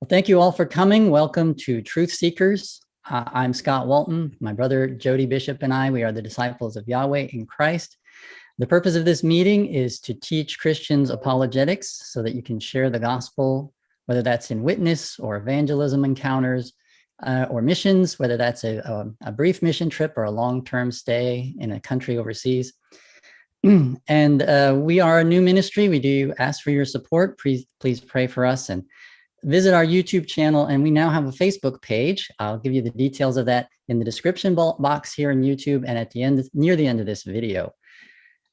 Well, thank you all for coming. Welcome to Truth Seekers. I'm Scott Walton. My brother Jody Bishop and we are the disciples of Yahweh in Christ. The purpose of this meeting is to teach Christians apologetics so that you can share the gospel, whether that's in witness or evangelism encounters or missions, whether that's a brief mission trip or a long-term stay in a country overseas. And we are a new ministry. We do ask for your support. Please pray for us and visit our YouTube channel. And we now have a Facebook page. I'll give you the details of that in the description box here in YouTube and at the end, near the end of this video.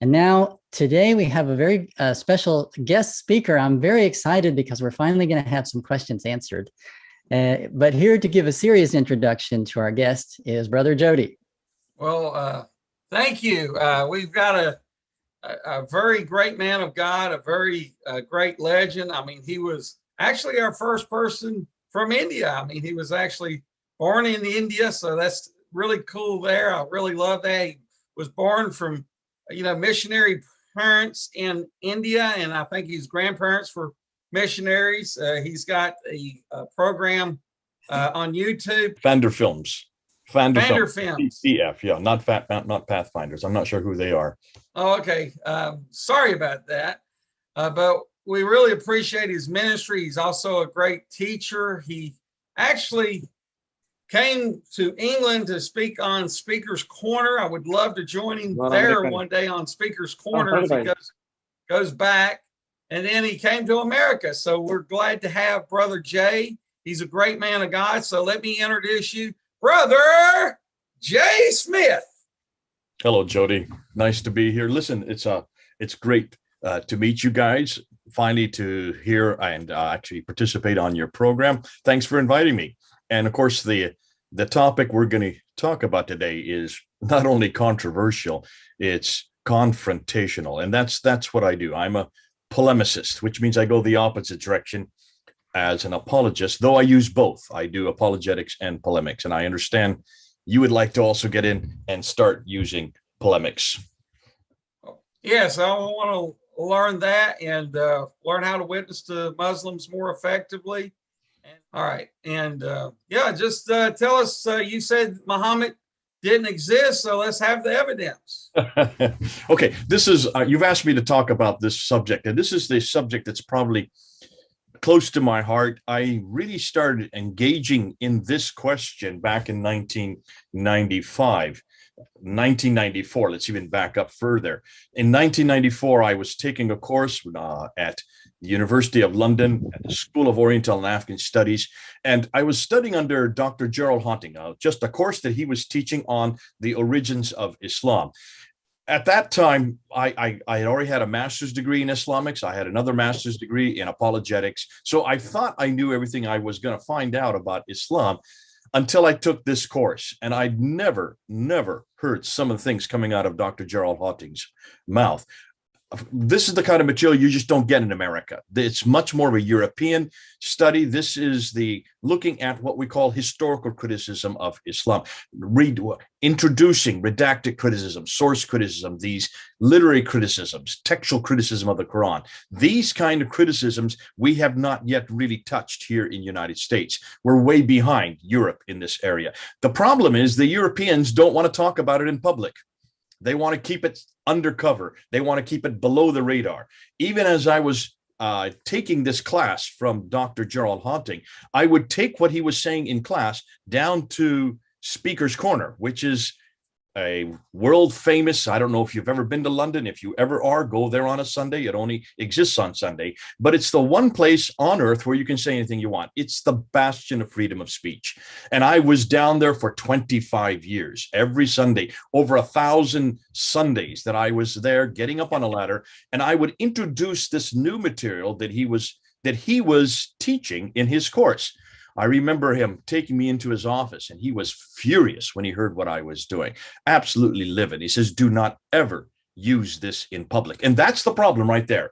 And now today we have a very special guest speaker. I'm very excited because we're finally going to have some questions answered. But here to give a serious introduction to our guest is Brother Jody. Well, thank you. We've got a very great man of God, a very great legend. I mean, he was actually our first person from India. I mean, he was actually born in India, so that's really cool there. I really love that. He was born from, missionary parents in India, and I think his grandparents were missionaries. He's got a program on YouTube. Pfander Films. Pfander Films. PF, yeah, not Pathfinders. I'm not sure who they are. Oh, okay. Sorry about that. But we really appreciate his ministry. He's also a great teacher. He actually came to England to speak on Speaker's Corner. I would love to join him there one day on Speaker's Corner if he goes back. And then he came to America. So we're glad to have Brother Jay. He's a great man of God. So let me introduce you, Brother Jay Smith. Hello, Jody. Nice to be here. Listen, it's great to meet you guys. Finally, to hear and actually participate on your program. Thanks for inviting me. And of course, the topic we're going to talk about today is not only controversial, it's confrontational. And that's what I do. I'm a polemicist, which means I go the opposite direction as an apologist, though I use both. I do apologetics and polemics. And I understand you would like to also get in and start using polemics. Yes, I want to learn that and learn how to witness to Muslims more effectively. All right. And just tell us, you said Muhammad didn't exist, so let's have the evidence. Okay. This is, you've asked me to talk about this subject, and this is the subject that's probably close to my heart. I really started engaging in this question back in 1994. Let's even back up further. In 1994, I was taking a course at the University of London at the School of Oriental and African Studies, and I was studying under Dr. Gerald Hunting, just a course that he was teaching on the origins of Islam. At that time, I had already had a master's degree in Islamics. I had another master's degree in apologetics. So I thought I knew everything I was going to find out about Islam until I took this course. And I'd never heard some of the things coming out of Dr. Gerald Hunting's mouth. This is the kind of material you just don't get in America. It's much more of a European study. This is the looking at what we call historical criticism of Islam, introducing redacted criticism, source criticism, these literary criticisms, textual criticism of the Quran. These kind of criticisms we have not yet really touched here in the United States. We're way behind Europe in this area. The problem is the Europeans don't want to talk about it in public. They want to keep it undercover. They want to keep it below the radar. Even as I was taking this class from Dr. Gerald Hunting, I would take what he was saying in class down to Speaker's Corner, which is a world famous, I don't know if you've ever been to London. If you ever are, go there on a Sunday. It only exists on Sunday, but it's the one place on earth where you can say anything you want. It's the bastion of freedom of speech. And I was down there for 25 years, every Sunday, over 1,000 Sundays that I was there getting up on a ladder. And I would introduce this new material that he was teaching in his course. I remember him taking me into his office, and he was furious when he heard what I was doing, absolutely livid. He says, do not ever use this in public. And that's the problem right there,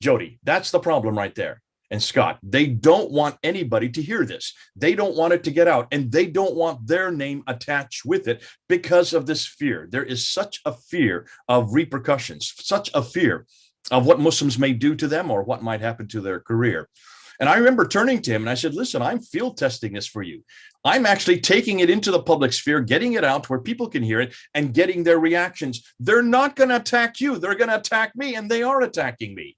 Jody. That's the problem right there. And Scott, they don't want anybody to hear this. They don't want it to get out, and they don't want their name attached with it because of this fear. There is such a fear of repercussions, such a fear of what Muslims may do to them or what might happen to their career. And I remember turning to him and I said, listen, I'm field testing this for you. I'm actually taking it into the public sphere, getting it out where people can hear it and getting their reactions. They're not going to attack you. They're going to attack me, and they are attacking me.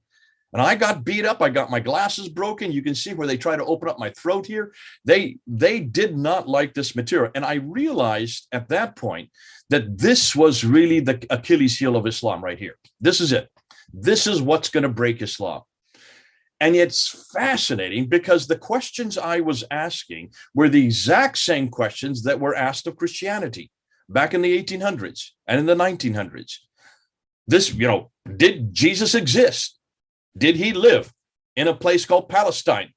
And I got beat up. I got my glasses broken. You can see where they try to open up my throat here. They did not like this material. And I realized at that point that this was really the Achilles heel of Islam right here. This is it. This is what's going to break Islam. And it's fascinating because the questions I was asking were the exact same questions that were asked of Christianity back in the 1800s and in the 1900s. This, did Jesus exist? Did he live in a place called Palestine?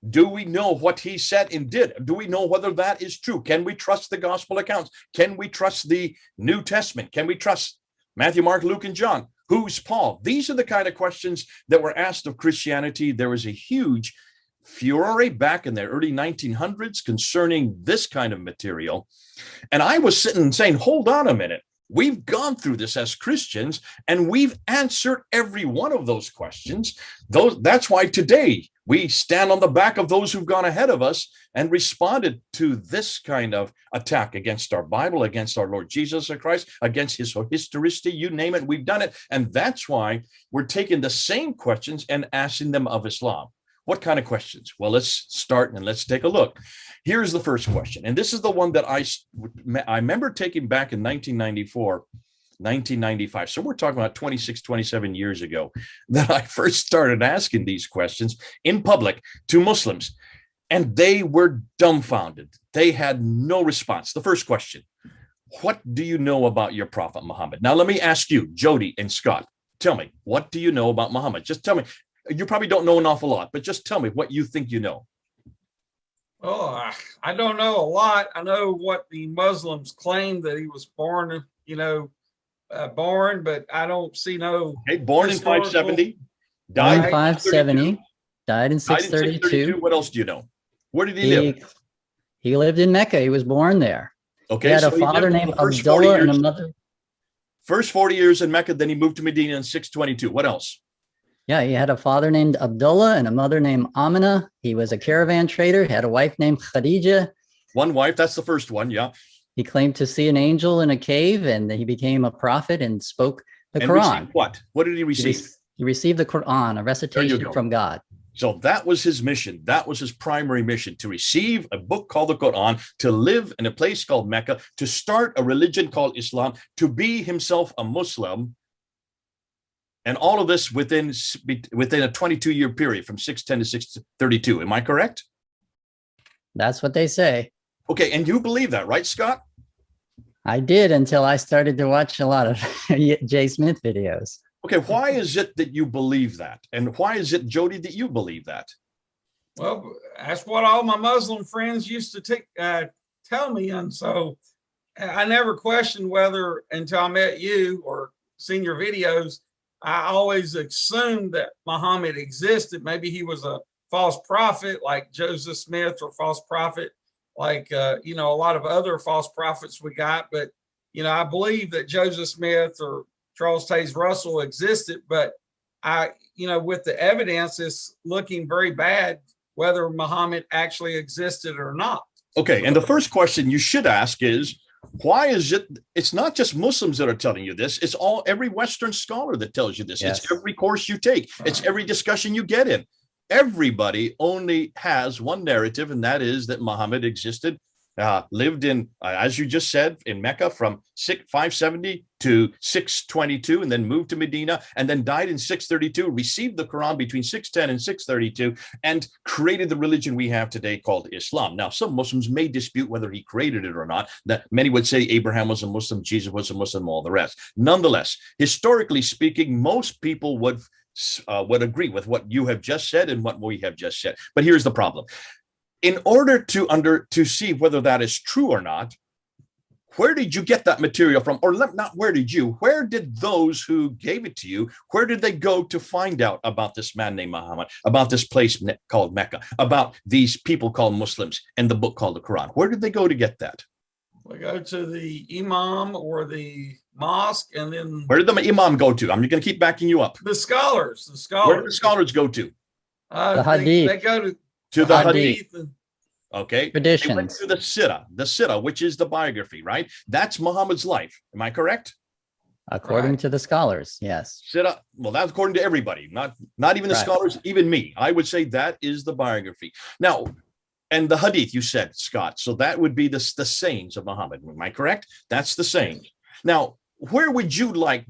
Do we know what he said and did? Do we know whether that is true? Can we trust the gospel accounts? Can we trust the New Testament? Can we trust Matthew, Mark, Luke, and John? Who's Paul? These are the kind of questions that were asked of Christianity. There was a huge furore back in the early 1900s concerning this kind of material. And I was sitting and saying, hold on a minute. We've gone through this as Christians, and we've answered every one of those questions. That's why today we stand on the back of those who've gone ahead of us and responded to this kind of attack against our Bible, against our Lord Jesus Christ, against his historicity, you name it, we've done it. And that's why we're taking the same questions and asking them of Islam. What kind of questions? Well, let's start and let's take a look. Here's the first question. And this is the one that I remember taking back in 1994, 1995. So we're talking about 26, 27 years ago that I first started asking these questions in public to Muslims. And they were dumbfounded. They had no response. The first question, what do you know about your prophet Muhammad? Now, let me ask you, Jody and Scott, tell me, what do you know about Muhammad? Just tell me. You probably don't know an awful lot, but just tell me what you think you know. Oh, I don't know a lot. I know what the Muslims claim that he was born, but I don't see no. Okay, born in 570, Died in died 570, died in 632. What else do you know? Where did he live? He lived in Mecca. He was born there. Okay, He had so a father named first 40 Abdullah and a years- mother. First 40 years in Mecca, then he moved to Medina in 622. What else? Yeah, he had a father named Abdullah and a mother named Amina. He was a caravan trader. He had a wife named Khadija. One wife, that's the first one, yeah. He claimed to see an angel in a cave, and he became a prophet and spoke the And Quran. received what? What did he receive? He received the Quran, a recitation from God. So that was his mission. That was his primary mission, to receive a book called the Quran, to live in a place called Mecca, to start a religion called Islam, to be himself a Muslim. And all of this within a 22-year period from 610 to 632. Am I correct? That's what they say. Okay, and you believe that, right, Scott? I did until I started to watch a lot of Jay Smith videos. Okay, why is it that you believe that? And why is it, Jody, that you believe that? Well, that's what all my Muslim friends used to tell me. And so I never questioned whether, until I met you or seen your videos, I always assumed that Muhammad existed. Maybe he was a false prophet like Joseph Smith, or false prophet like, a lot of other false prophets we got. But, I believe that Joseph Smith or Charles Taze Russell existed. But with the evidence, it's looking very bad whether Muhammad actually existed or not. Okay, and the first question you should ask is, why is it? It's not just Muslims that are telling you this. It's every Western scholar that tells you this. Yes. It's every course you take. It's every discussion you get in. Everybody only has one narrative, and that is that Muhammad existed, lived in, as you just said, in Mecca from 570 to 622, and then moved to Medina, and then died in 632, received the Quran between 610 and 632, and created the religion we have today called Islam. Now, some Muslims may dispute whether he created it or not. That many would say Abraham was a Muslim, Jesus was a Muslim, all the rest. Nonetheless, historically speaking, most people would agree with what you have just said and what we have just said. But here's the problem. In order to see whether that is true or not, where did you get that material from? Or not where did you? Where did those who gave it to you, where did they go to find out about this man named Muhammad, about this place called Mecca, about these people called Muslims, and the book called the Quran? Where did they go to get that? We go to the imam or the mosque, and then Where did the imam go to? I'm going to keep backing you up. the scholars. Where did the scholars go to? The hadith. They go To the the hadith. hadith. Okay. They went Traditions. to the Sirah, which is the biography, right? That's Muhammad's life. Am I correct? According Right. to the scholars, yes. Sirah, well, that's according to everybody, not even the Right. scholars, even me. I would say that is the biography. Now, and the hadith, you said, Scott. So that would be the sayings of Muhammad. Am I correct? That's the sayings. Now, where would you like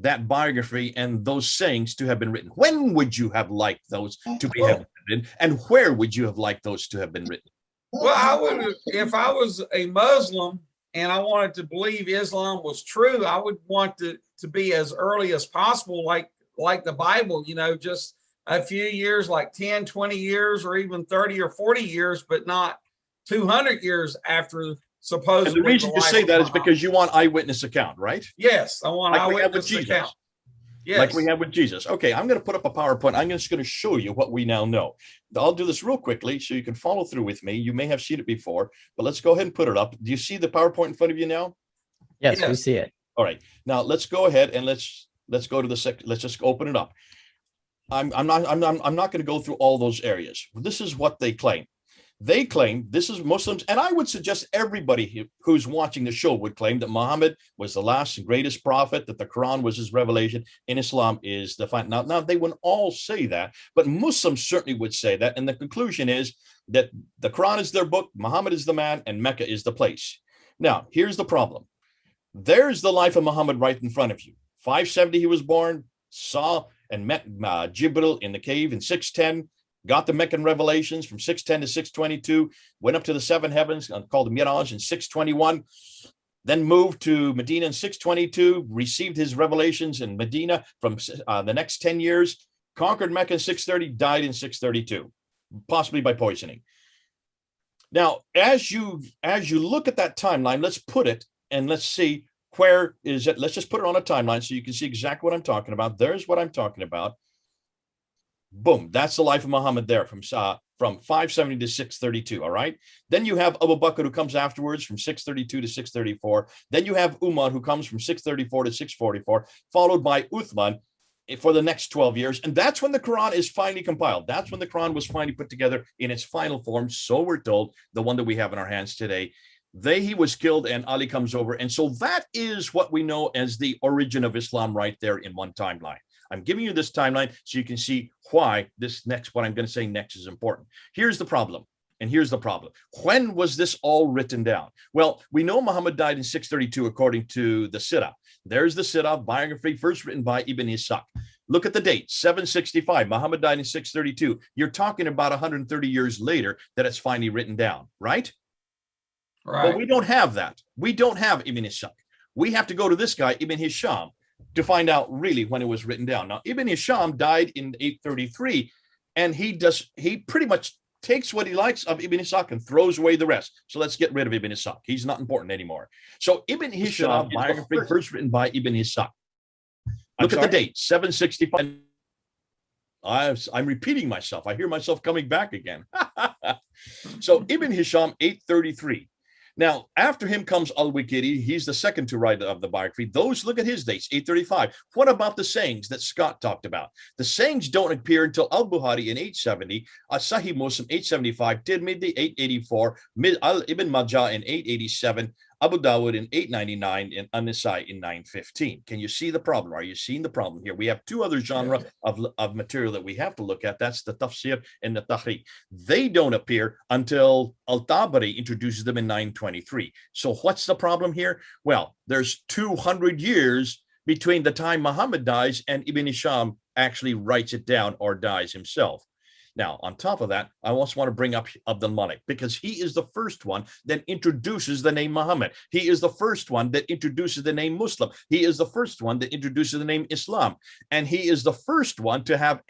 that biography and those sayings to have been written? When would you have liked those to be have been written? And where would you have liked those to have been written? Well, I would, if I was a Muslim and I wanted to believe Islam was true, I would want to be as early as possible, like the Bible, just a few years, like 10, 20 years, or even 30 or 40 years, but not 200 years after supposedly. And the reason you say that is because you want eyewitness account, right? Yes, I want eyewitness account. Yes. Like we have with Jesus. Okay, I'm going to put up a PowerPoint. I'm just going to show you what we now know. I'll do this real quickly so you can follow through with me. You may have seen it before, but let's go ahead and put it up. Do you see the PowerPoint in front of you now? Yes, we see it. All right. Now let's go ahead and let's go to the let's just open it up. I'm not going to go through all those areas. This is what they claim. They claim, this is Muslims, and I would suggest everybody who's watching the show would claim that Muhammad was the last and greatest prophet, that the Quran was his revelation, and Islam is the final. Now, they wouldn't all say that, but Muslims certainly would say that. And the conclusion is that the Quran is their book, Muhammad is the man, and Mecca is the place. Now, here's the problem. There's the life of Muhammad right in front of you. 570, he was born, saw and met Jibril in the cave in 610. Got the Meccan revelations from 610 to 622, went up to the seven heavens called the Miraj in 621, then moved to Medina in 622, received his revelations in Medina from the next 10 years, conquered Mecca in 630, died in 632, possibly by poisoning. Now, as you look at that timeline, let's put it and let's see where is it. Let's just put it on a timeline so you can see exactly what I'm talking about. There's what I'm talking about. Boom, that's the life of Muhammad there from 570 to 632, all right? Then you have Abu Bakr who comes afterwards from 632 to 634. Then you have Umar who comes from 634 to 644, followed by Uthman for the next 12 years. And that's when the Quran is finally compiled. That's when the Quran was finally put together in its final form, so we're told, the one that we have in our hands today. He was killed and Ali comes over. And so that is what we know as the origin of Islam right there in one timeline. I'm giving you this timeline so you can see why what I'm going to say next is important. Here's the problem. And here's the problem. When was this all written down? Well, we know Muhammad died in 632 according to the Sirah. There's the Sirah biography first written by Ibn Ishaq. Look at the date, 765. Muhammad died in 632. You're talking about 130 years later that it's finally written down, right? Right. But we don't have that. We don't have Ibn Ishaq. We have to go to this guy, Ibn Hisham, to find out really when it was written down. Now, Ibn Hisham died in 833, and he pretty much takes what he likes of Ibn Ishaq and throws away the rest. So let's get rid of Ibn Ishaq. He's not important anymore. So Ibn Hisham, biography first written by Ibn Ishaq. Look at the date, 765. I'm repeating myself. I hear myself coming back again. So Ibn Hisham, 833. Now, after him comes Al-Waqidi. He's the second to write of the biography. Look at his dates, 835. What about the sayings that Scott talked about? The sayings don't appear until Al-Bukhari in 870, Sahih Muslim 875, Tirmidhi 884, Ibn Majah in 887, Abu Dawud in 899, and An-Nasai in 915. Can you see the problem? Are you seeing the problem here? We have two other genres of material that we have to look at. That's the tafsir and the tahriq. They don't appear until Al-Tabari introduces them in 923. So what's the problem here? Well, there's 200 years between the time Muhammad dies and Ibn Hisham actually writes it down or dies himself. Now, on top of that, I also want to bring up Abdul Malik because he is the first one that introduces the name Muhammad. He is the first one that introduces the name Muslim. He is the first one that introduces the name Islam. And he is the first one to have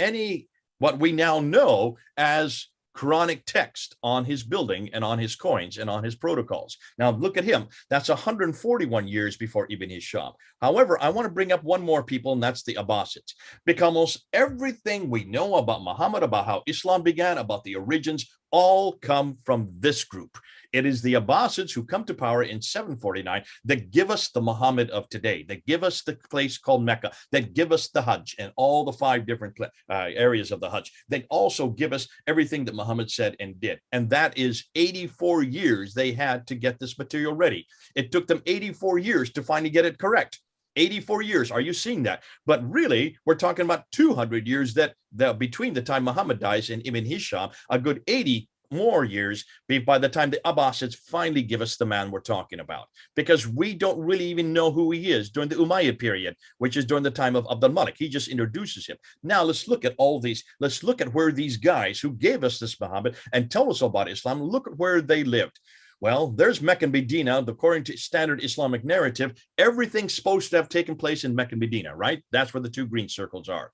what we now know as Quranic text on his building and on his coins and on his protocols. Now, look at him. That's 141 years before Ibn Hisham. However, I want to bring up one more people, and that's the Abbasids. Because almost everything we know about Muhammad, about how Islam began, about the origins, all come from this group. It is the Abbasids who come to power in 749 that give us the Muhammad of today, that give us the place called Mecca, that give us the Hajj and all the 5 different areas of the Hajj. They also give us everything that Muhammad said and did. And that is 84 years they had to get this material ready. It took them 84 years to finally get it correct. 84 years. Are you seeing that? But really, we're talking about 200 years that between the time Muhammad dies and Ibn Hisham, a good 80 more years by the time the Abbasids finally give us the man we're talking about, because we don't really even know who he is during the Umayyad period, which is during the time of Abdul Malik. He just introduces him. Now let's look at all these. Let's look at where these guys who gave us this Muhammad and tell us about Islam, look at where they lived. Well, there's Mecca and Medina. According to standard Islamic narrative, everything's supposed to have taken place in Mecca and Medina, right? That's where the 2 green circles are.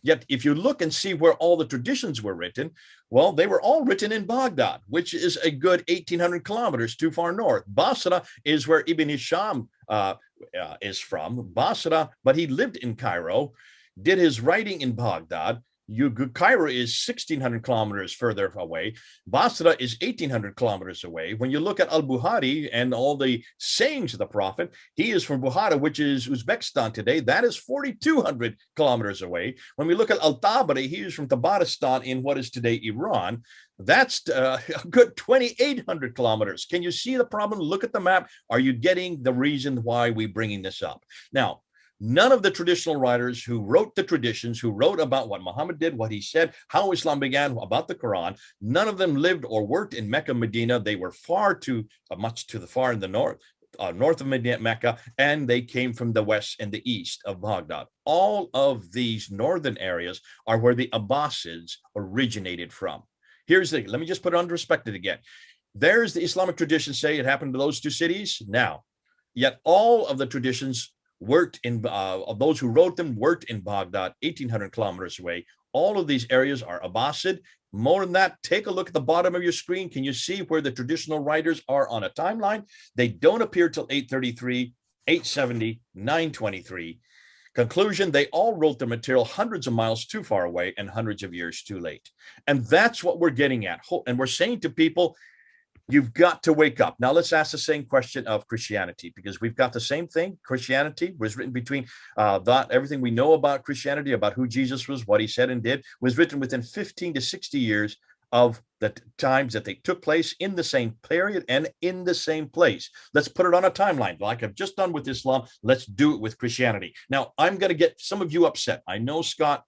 Yet, if you look and see where all the traditions were written, well, they were all written in Baghdad, which is a good 1,800 kilometers too far north. Basra is where Ibn Hisham is from. Basra, but he lived in Cairo, did his writing in Baghdad. Cairo is 1,600 kilometers further away. Basra is 1,800 kilometers away. When you look at Al-Bukhari and all the sayings of the Prophet, he is from Bukhara, which is Uzbekistan today. That is 4,200 kilometers away. When we look at Al-Tabari, he is from Tabaristan in what is today Iran. That's a good 2,800 kilometers. Can you see the problem? Look at the map. Are you getting the reason why we're bringing this up? Now, none of the traditional writers who wrote the traditions, who wrote about what Muhammad did, what he said, how Islam began, about the Quran, none of them lived or worked in Mecca, Medina. They were far too much to the far in the north of Medina, Mecca, and they came from the west and the east of Baghdad. All of these northern areas are where the Abbasids originated from. Let me just put it under perspective again. There's the Islamic traditions say it happened to those 2 cities. Now, yet all of the traditions worked in, of those who wrote them, worked in Baghdad, 1,800 kilometers away. All of these areas are Abbasid. More than that, take a look at the bottom of your screen. Can you see where the traditional writers are on a timeline? They don't appear till 833, 870, 923. Conclusion, they all wrote their material hundreds of miles too far away and hundreds of years too late. And that's what we're getting at. And we're saying to people, you've got to wake up. Now, let's ask the same question of Christianity, because we've got the same thing. Christianity was written between everything we know about Christianity, about who Jesus was, what he said and did, was written within 15 to 60 years of the times that they took place in the same period and in the same place. Let's put it on a timeline. Like I've just done with Islam, let's do it with Christianity. Now, I'm going to get some of you upset. I know, Scott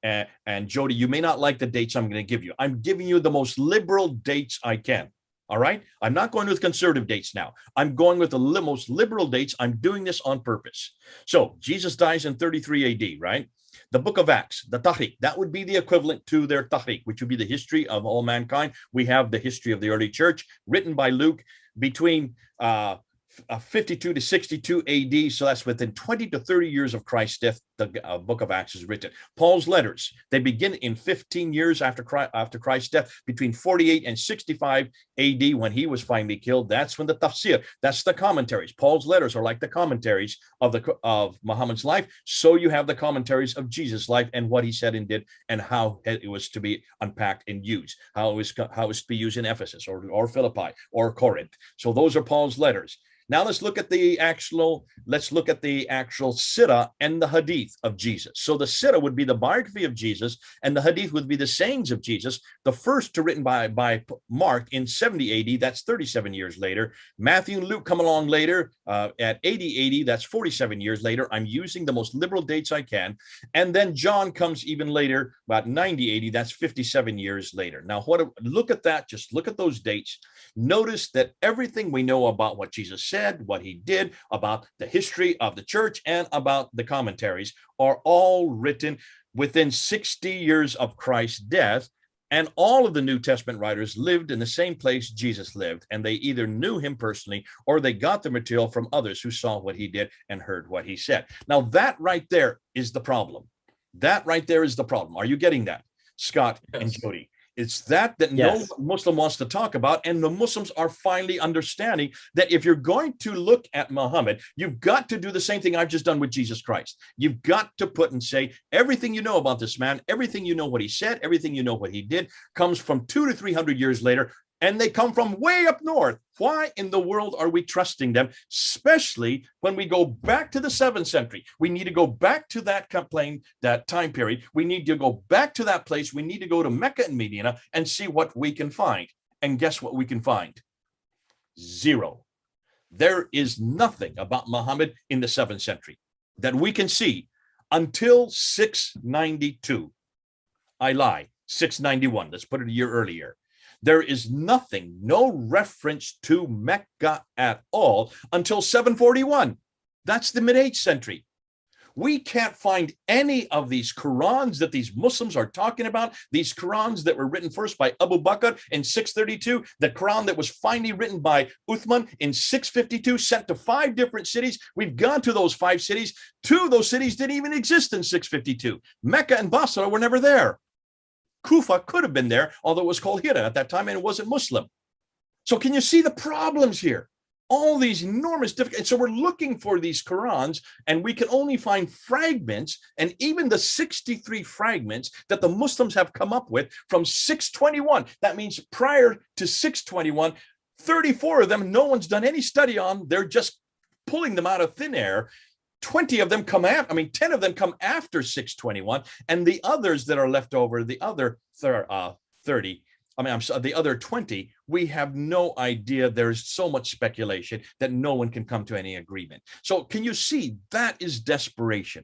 and Jody, you may not like the dates I'm going to give you. I'm giving you the most liberal dates I can. All right. I'm not going with conservative dates now. I'm going with the most liberal dates. I'm doing this on purpose. So Jesus dies in 33 AD, right? The book of Acts, the Tahriq, that would be the equivalent to their Tahriq, which would be the history of all mankind. We have the history of the early church written by Luke between 52 to 62 AD. So that's within 20 to 30 years of Christ's death, the book of Acts is written. Paul's letters, they begin in 15 years after Christ's death, between 48 and 65 AD, when he was finally killed. That's when the tafsir, that's the commentaries. Paul's letters are like the commentaries of Muhammad's life. So you have the commentaries of Jesus' life and what he said and did and how it was to be unpacked and used, how it was to be used in Ephesus or Philippi or Corinth. So those are Paul's letters. Now let's look at the actual Sirah and the Hadith of Jesus. So the Sirah would be the biography of Jesus, and the Hadith would be the sayings of Jesus. The first written by Mark in 70 AD, that's 37 years later. Matthew and Luke come along later at 80 AD, that's 47 years later. I'm using the most liberal dates I can. And then John comes even later, about 90 AD, that's 57 years later. Now, look at that, just look at those dates. Notice that everything we know about what Jesus said, what he did, about the history of the church, and about the commentaries are all written within 60 years of Christ's death. And all of the New Testament writers lived in the same place Jesus lived, and they either knew him personally or they got the material from others who saw what he did and heard what he said. Now, that right there is the problem. That right there is the problem. Are you getting that, Scott and Jody? It's that Yes. no Muslim wants to talk about. And the Muslims are finally understanding that if you're going to look at Muhammad, you've got to do the same thing I've just done with Jesus Christ. You've got to put and say everything you know about this man, everything you know what he said, everything you know what he did comes from 200 to 300 years later. And they come from way up north. Why in the world are we trusting them? Especially when we go back to the 7th century. We need to go back to that time period. We need to go back to that place. We need to go to Mecca and Medina and see what we can find. And guess what we can find? Zero. There is nothing about Muhammad in the 7th century that we can see until 692. I lie, 691. Let's put it a year earlier. There is nothing, no reference to Mecca at all until 741. That's the mid-8th century. We can't find any of these Qurans that these Muslims are talking about, these Qurans that were written first by Abu Bakr in 632, the Quran that was finally written by Uthman in 652, sent to 5 different cities. We've gone to those 5 cities. 2 of those cities didn't even exist in 652. Mecca and Basra were never there. Kufa could have been there, although it was called Hira at that time and it wasn't Muslim. So can you see the problems here? All these enormous difficulties. So we're looking for these Qurans and we can only find fragments, and even the 63 fragments that the Muslims have come up with from 621. That means prior to 621, 34 of them, no one's done any study on. They're just pulling them out of thin air. 20 of them come after, 10 of them come after 621, and the others that are left over, the other 30, the other 20, we have no idea. There's so much speculation that no one can come to any agreement. So can you see that is desperation?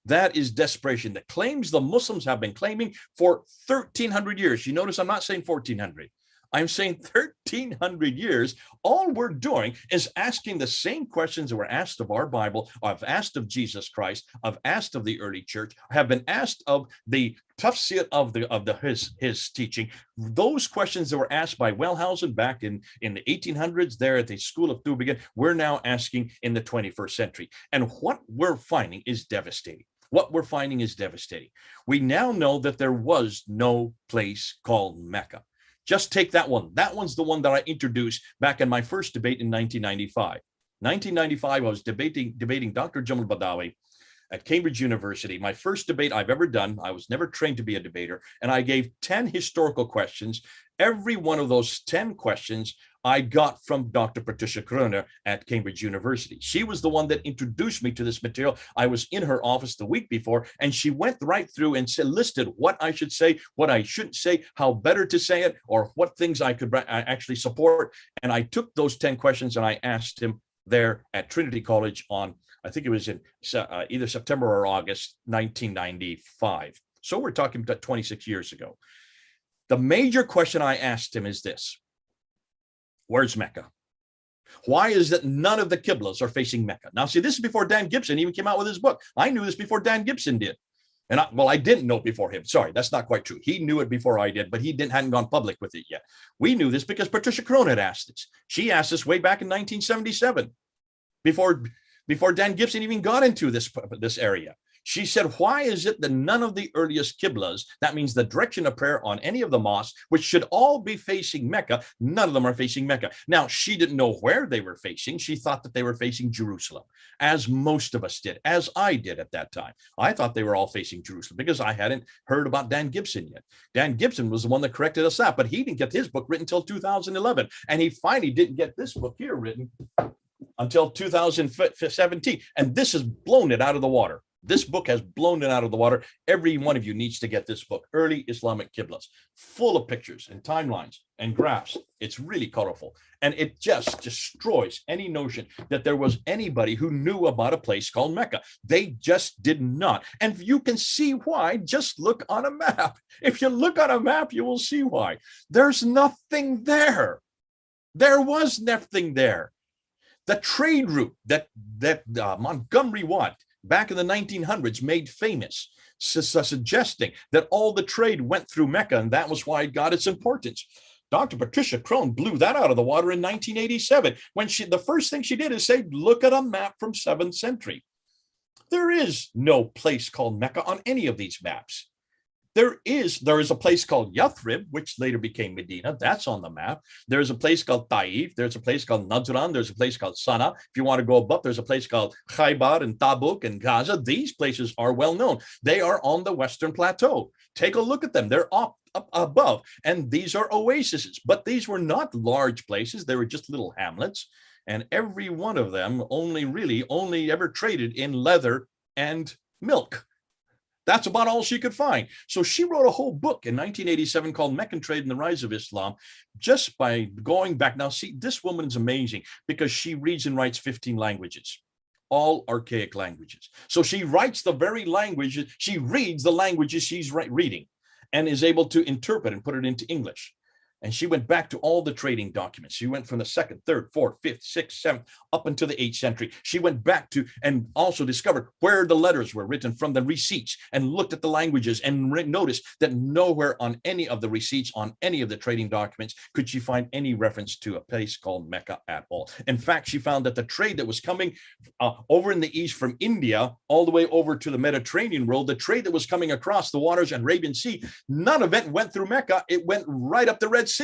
That is desperation that claims the Muslims have been claiming for 1,300 years. You notice I'm not saying 1,400. I'm saying 1,300 years. All we're doing is asking the same questions that were asked of our Bible, I've asked of Jesus Christ, I've asked of the early church, have been asked of the tafsir of his teaching. Those questions that were asked by Wellhausen back in the 1800s there at the School of Tübingen, we're now asking in the 21st century. And what we're finding is devastating. What we're finding is devastating. We now know that there was no place called Mecca. Just take that one. That one's the one that I introduced back in my first debate in 1995. 1995, I was debating Dr. Jamal Badawi at Cambridge University. My first debate I've ever done. I was never trained to be a debater. And I gave 10 historical questions. Every one of those 10 questions I got from Dr. Patricia Kroner at Cambridge University. She was the one that introduced me to this material. I was in her office the week before, and she went right through and listed what I should say, what I shouldn't say, how better to say it, or what things I could actually support. And I took those 10 questions and I asked him there at Trinity College on, I think it was in either September or August 1995. So we're talking about 26 years ago. The major question I asked him is this: where's Mecca? Why is it none of the Qiblas are facing Mecca? Now, see, this is before Dan Gibson even came out with his book. I knew this before Dan Gibson did. And I didn't know it before him. Sorry, that's not quite true. He knew it before I did, but he hadn't gone public with it yet. We knew this because Patricia Kroner had asked this. She asked this way back in 1977, before Dan Gibson even got into this area. She said, why is it that none of the earliest Qiblas, that means the direction of prayer on any of the mosques, which should all be facing Mecca, none of them are facing Mecca? Now, she didn't know where they were facing. She thought that they were facing Jerusalem, as most of us did, as I did at that time. I thought they were all facing Jerusalem because I hadn't heard about Dan Gibson yet. Dan Gibson was the one that corrected us that, but he didn't get his book written until 2011. And he finally didn't get this book here written until 2017. And this has blown it out of the water. This book has blown it out of the water. Every one of you needs to get this book, Early Islamic Qiblas, full of pictures and timelines and graphs. It's really colorful. And it just destroys any notion that there was anybody who knew about a place called Mecca. They just did not. And you can see why. Just look on a map. If you look on a map, you will see why. There's nothing there. There was nothing there. The trade route that Montgomery Watt back in the 1900s made famous, suggesting that all the trade went through Mecca, and that was why it got its importance. Dr. Patricia Krohn blew that out of the water in 1987 when the first thing she did is say, look at a map from 7th century. There is no place called Mecca on any of these maps. There is a place called Yathrib, which later became Medina. That's on the map. There's a place called Taif. There's a place called Najran. There's a place called Sana. If you want to go above, there's a place called Khaybar and Tabuk and Gaza. These places are well known. They are on the Western Plateau. Take a look at them. They're up above, and these are oases. But these were not large places. They were just little hamlets, and every one of them only ever traded in leather and milk. That's about all she could find. So she wrote a whole book in 1987 called Meccan Trade and the Rise of Islam, just by going back. Now, see, this woman's amazing because she reads and writes 15 languages, all archaic languages. So she writes the very languages, she reads the languages she's reading and is able to interpret and put it into English. And she went back to all the trading documents. She went from the 2nd, 3rd, 4th, 5th, 6th, 7th, up into the 8th century. She went back to and also discovered where the letters were written from the receipts and looked at the languages and noticed that nowhere on any of the receipts, on any of the trading documents, could she find any reference to a place called Mecca at all. In fact, she found that the trade that was coming over in the east from India all the way over to the Mediterranean world, the trade that was coming across the waters and Arabian Sea, none of it went through Mecca. It went right up the Red Sea.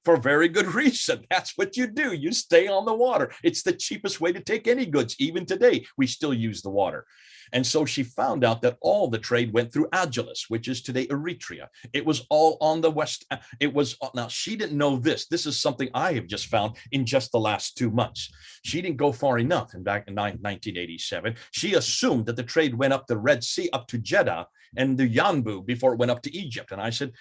For very good reason. That's what you do. You stay on the water. It's the cheapest way to take any goods. Even today, we still use the water. And so she found out that all the trade went through Agilis, which is today Eritrea. It was all on the west. It was, now she didn't know this. This is something I have just found in just the last 2 months. She didn't go far enough. And back in 1987, she assumed that the trade went up the Red Sea, up to Jeddah and the Yanbu before it went up to Egypt. And I said,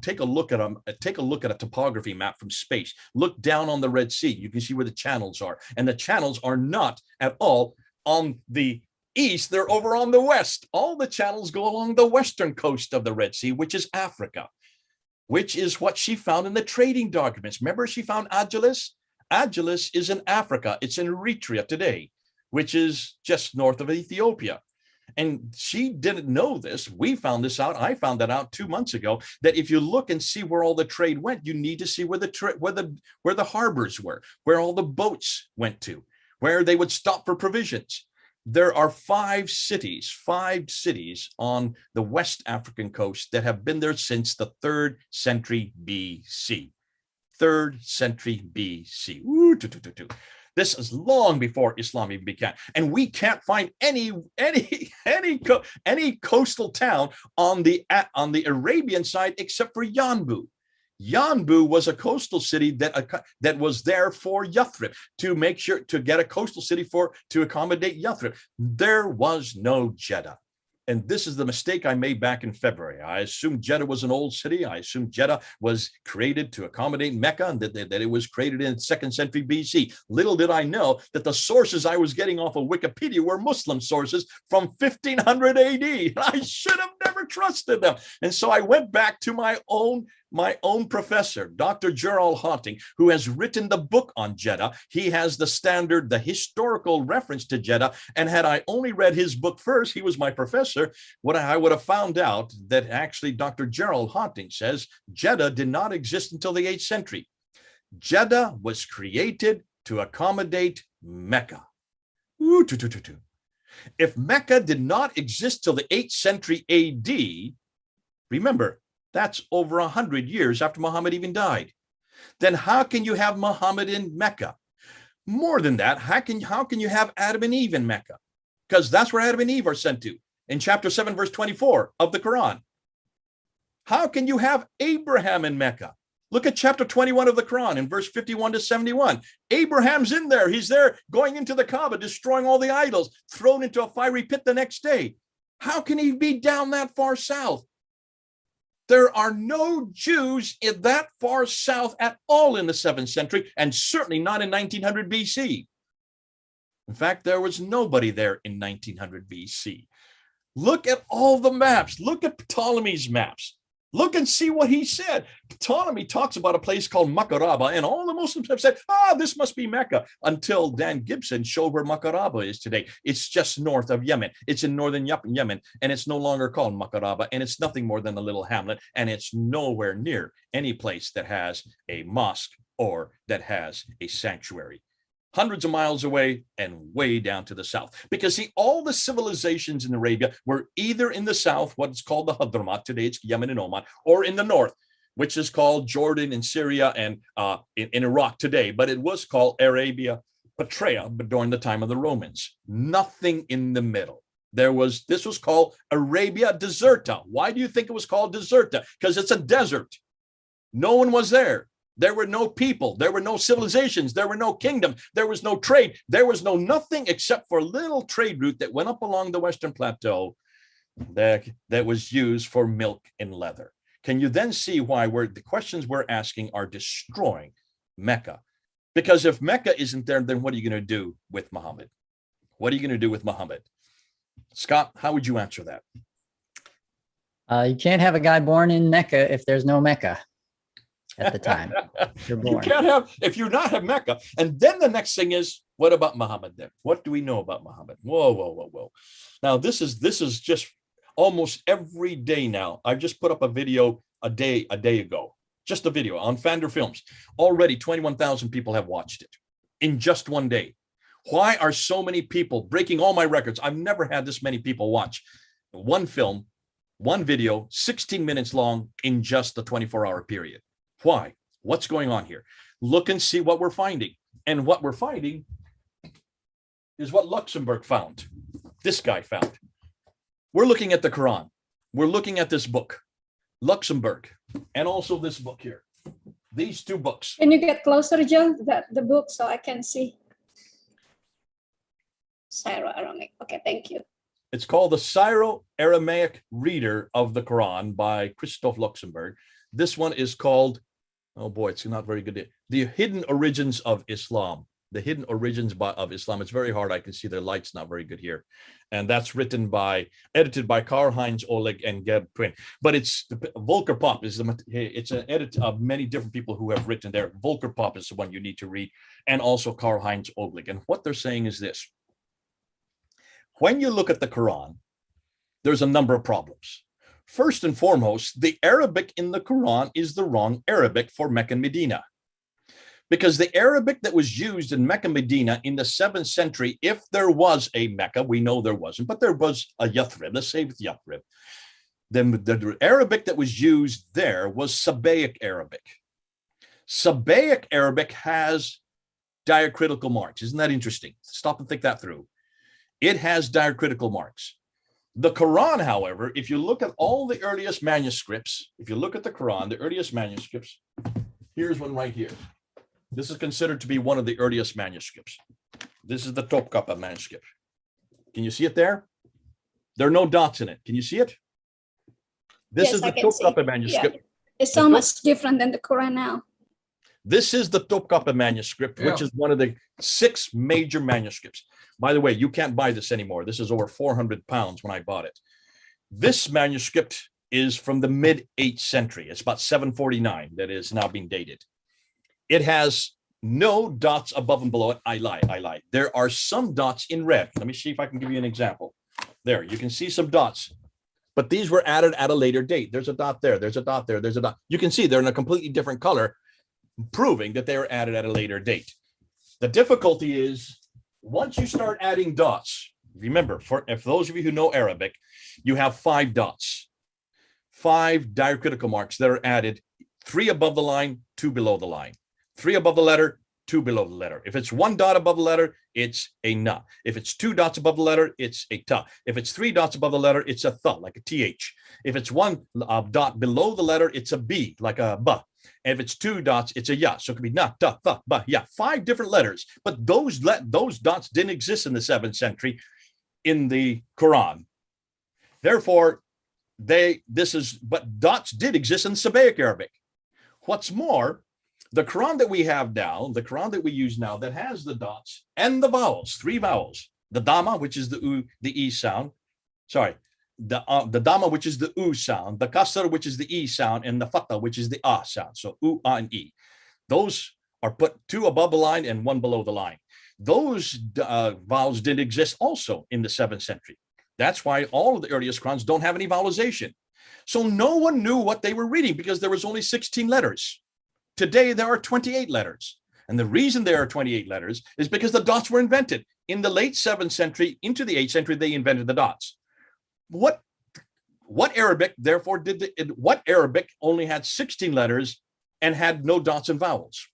take a look at a topography map from space. Look down on the Red Sea. You can see where the channels are. And the channels are not at all on the east, they're over on the west. All the channels go along the western coast of the Red Sea, which is Africa, which is what she found in the trading documents. Remember, she found Agilis? Agilis is in Africa. It's in Eritrea today, which is just north of Ethiopia. And she didn't know this. We found this out. I found that out 2 months ago, that if you look and see where all the trade went, you need to see where the harbors were, where all the boats went to, where they would stop for provisions. There are 5 cities on the West African coast that have been there since the 3rd century BC. 3rd century BC. This is long before Islam even began, and we can't find any coastal town on the Arabian side except for Yanbu. Yanbu was a coastal city that was there for Yathrib, to make sure to get a coastal city to accommodate Yathrib. There was no Jeddah. And this is the mistake I made back in February. I assumed Jeddah was an old city. I assumed Jeddah was created to accommodate Mecca, and that it was created in 2nd century BC. Little did I know that the sources I was getting off of Wikipedia were Muslim sources from 1500 AD. I should have never trusted them. And so I went back to my own professor, Dr. Gerald Hawting, who has written the book on Jeddah. He has the historical reference to Jeddah. And had I only read his book first, he was my professor, I would have found out that actually Dr. Gerald Hawting says Jeddah did not exist until the 8th century. Jeddah was created to accommodate Mecca. If Mecca did not exist till the 8th century AD, remember, that's over 100 years after Muhammad even died. Then how can you have Muhammad in Mecca? More than that, how can you have Adam and Eve in Mecca? Because that's where Adam and Eve are sent to in chapter 7, verse 24 of the Quran. How can you have Abraham in Mecca? Look at chapter 21 of the Quran in verse 51 to 71. Abraham's in there. He's there going into the Kaaba, destroying all the idols, thrown into a fiery pit the next day. How can he be down that far south? There are no Jews in that far south at all in the 7th century, and certainly not in 1900 BC. In fact, there was nobody there in 1900 BC. Look at all the maps. Look at Ptolemy's maps. Look and see what he said. Ptolemy talks about a place called Makaraba, and all the Muslims have said, this must be Mecca, until Dan Gibson showed where Makaraba is today. It's just north of Yemen. It's in northern Yemen, and it's no longer called Makaraba, and it's nothing more than a little hamlet, and it's nowhere near any place that has a mosque or that has a sanctuary. hundreds of miles away and way down to the south. Because see, all the civilizations in Arabia were either in the south, what's called the Hadramat, today it's Yemen and Oman, or in the north, which is called Jordan and Syria and in Iraq today, but it was called Arabia Petraea, but during the time of the Romans. Nothing in the middle. This was called Arabia Deserta. Why do you think it was called Deserta? Because it's a desert. No one was there. There were no people. There were no civilizations. There were no kingdom. There was no trade. There was no nothing except for a little trade route that went up along the Western Plateau that was used for milk and leather. Can you then see why the questions we're asking are destroying Mecca? Because if Mecca isn't there, then what are you going to do with Muhammad? What are you going to do with Muhammad? Scott, how would you answer that? You can't have a guy born in Mecca if there's no Mecca at the time you're born. You can't have, if you not have Mecca. And then the next thing is, what about Muhammad then? What do we know about Muhammad? Whoa, whoa, whoa, whoa. Now, this is just almost every day now. I've just put up a video a day ago, just a video on Pfander Films. Already 21,000 people have watched it in just one day. Why are so many people breaking all my records? I've never had this many people watch one film, one video, 16 minutes long in just a 24-hour period. Why? What's going on here? Look and see what we're finding. And what we're finding is what Luxembourg found. This guy found. We're looking at the Quran. We're looking at this book, Luxembourg, and also this book here. These two books. Can you get closer, Joe, the book, so I can see? Syro-Aramaic. Okay, thank you. It's called the Syro-Aramaic Reader of the Quran by Christoph Luxembourg. This one is called, oh boy, it's not very good. The Hidden Origins of Islam. The Hidden Origins of Islam. It's very hard. I can see the light's not very good here. And that's edited by Karl-Heinz Oleg and Gerd Twin. But it's Volker Pop it's an edit of many different people who have written there. Volker Pop is the one you need to read, and also Karl-Heinz Oleg. And what they're saying is this. When you look at the Quran, there's a number of problems. First and foremost, the Arabic in the Quran is the wrong Arabic for Mecca and Medina. Because the Arabic that was used in Mecca and Medina in the 7th century, if there was a Mecca, we know there wasn't, but there was a Yathrib, let's say with Yathrib. Then the Arabic that was used there was Sabaic Arabic. Sabaic Arabic has diacritical marks. Isn't that interesting? Stop and think that through. It has diacritical marks. The Quran, however, if you look at all the earliest manuscripts, if you look at the Quran, the earliest manuscripts, here's one right here. This is considered to be one of the earliest manuscripts. This is the Topkapi manuscript. Can you see it there? There are no dots in it. Can you see it? This is the Topkapi manuscript. Yeah. It's so much different than the Quran now. This is the Topkapi manuscript, which is one of the 6 major manuscripts. By the way, you can't buy this anymore. This is over 400 pounds when I bought it. This manuscript is from the mid-8th century. It's about 749 that is now being dated. It has no dots above and below it. I lied. There are some dots in red. Let me see if I can give you an example. There, you can see some dots. But these were added at a later date. There's a dot there. There's a dot there. There's a dot. You can see they're in a completely different color, proving that they were added at a later date. The difficulty is once you start adding dots, remember, if those of you who know Arabic, you have 5 dots, 5 diacritical marks that are added, 3 above the line, 2 below the line, 3 above the letter, 2 below the letter. If it's 1 dot above the letter, it's a na. If it's 2 dots above the letter, it's a ta. If it's 3 dots above the letter, it's a tha, like a th. If it's 1 dot below the letter, it's a b, like a ba. And if it's 2 dots, it's a ya. So it could be na, ta, tha, ba, ya. 5 different letters. But those dots didn't exist in the 7th century in the Quran. Therefore, but dots did exist in Sabaic Arabic. What's more, the Quran that we have now, the Quran that we use now, that has the dots and the vowels, 3 vowels, the dhamma, which is the u, the e sound, sorry, the dhamma, which is the u sound, the kasr, which is the e sound, and the fatha, which is the a sound. So u, a, and e. Those are put 2 above the line and 1 below the line. Those vowels did exist also in the 7th century. That's why all of the earliest Qurans don't have any vowelization. So no one knew what they were reading because there was only 16 letters. Today, there are 28 letters. And the reason there are 28 letters is because the dots were invented. In the late 7th century into the 8th century, they invented the dots. What Arabic, therefore, what Arabic only had 16 letters and had no dots and vowels?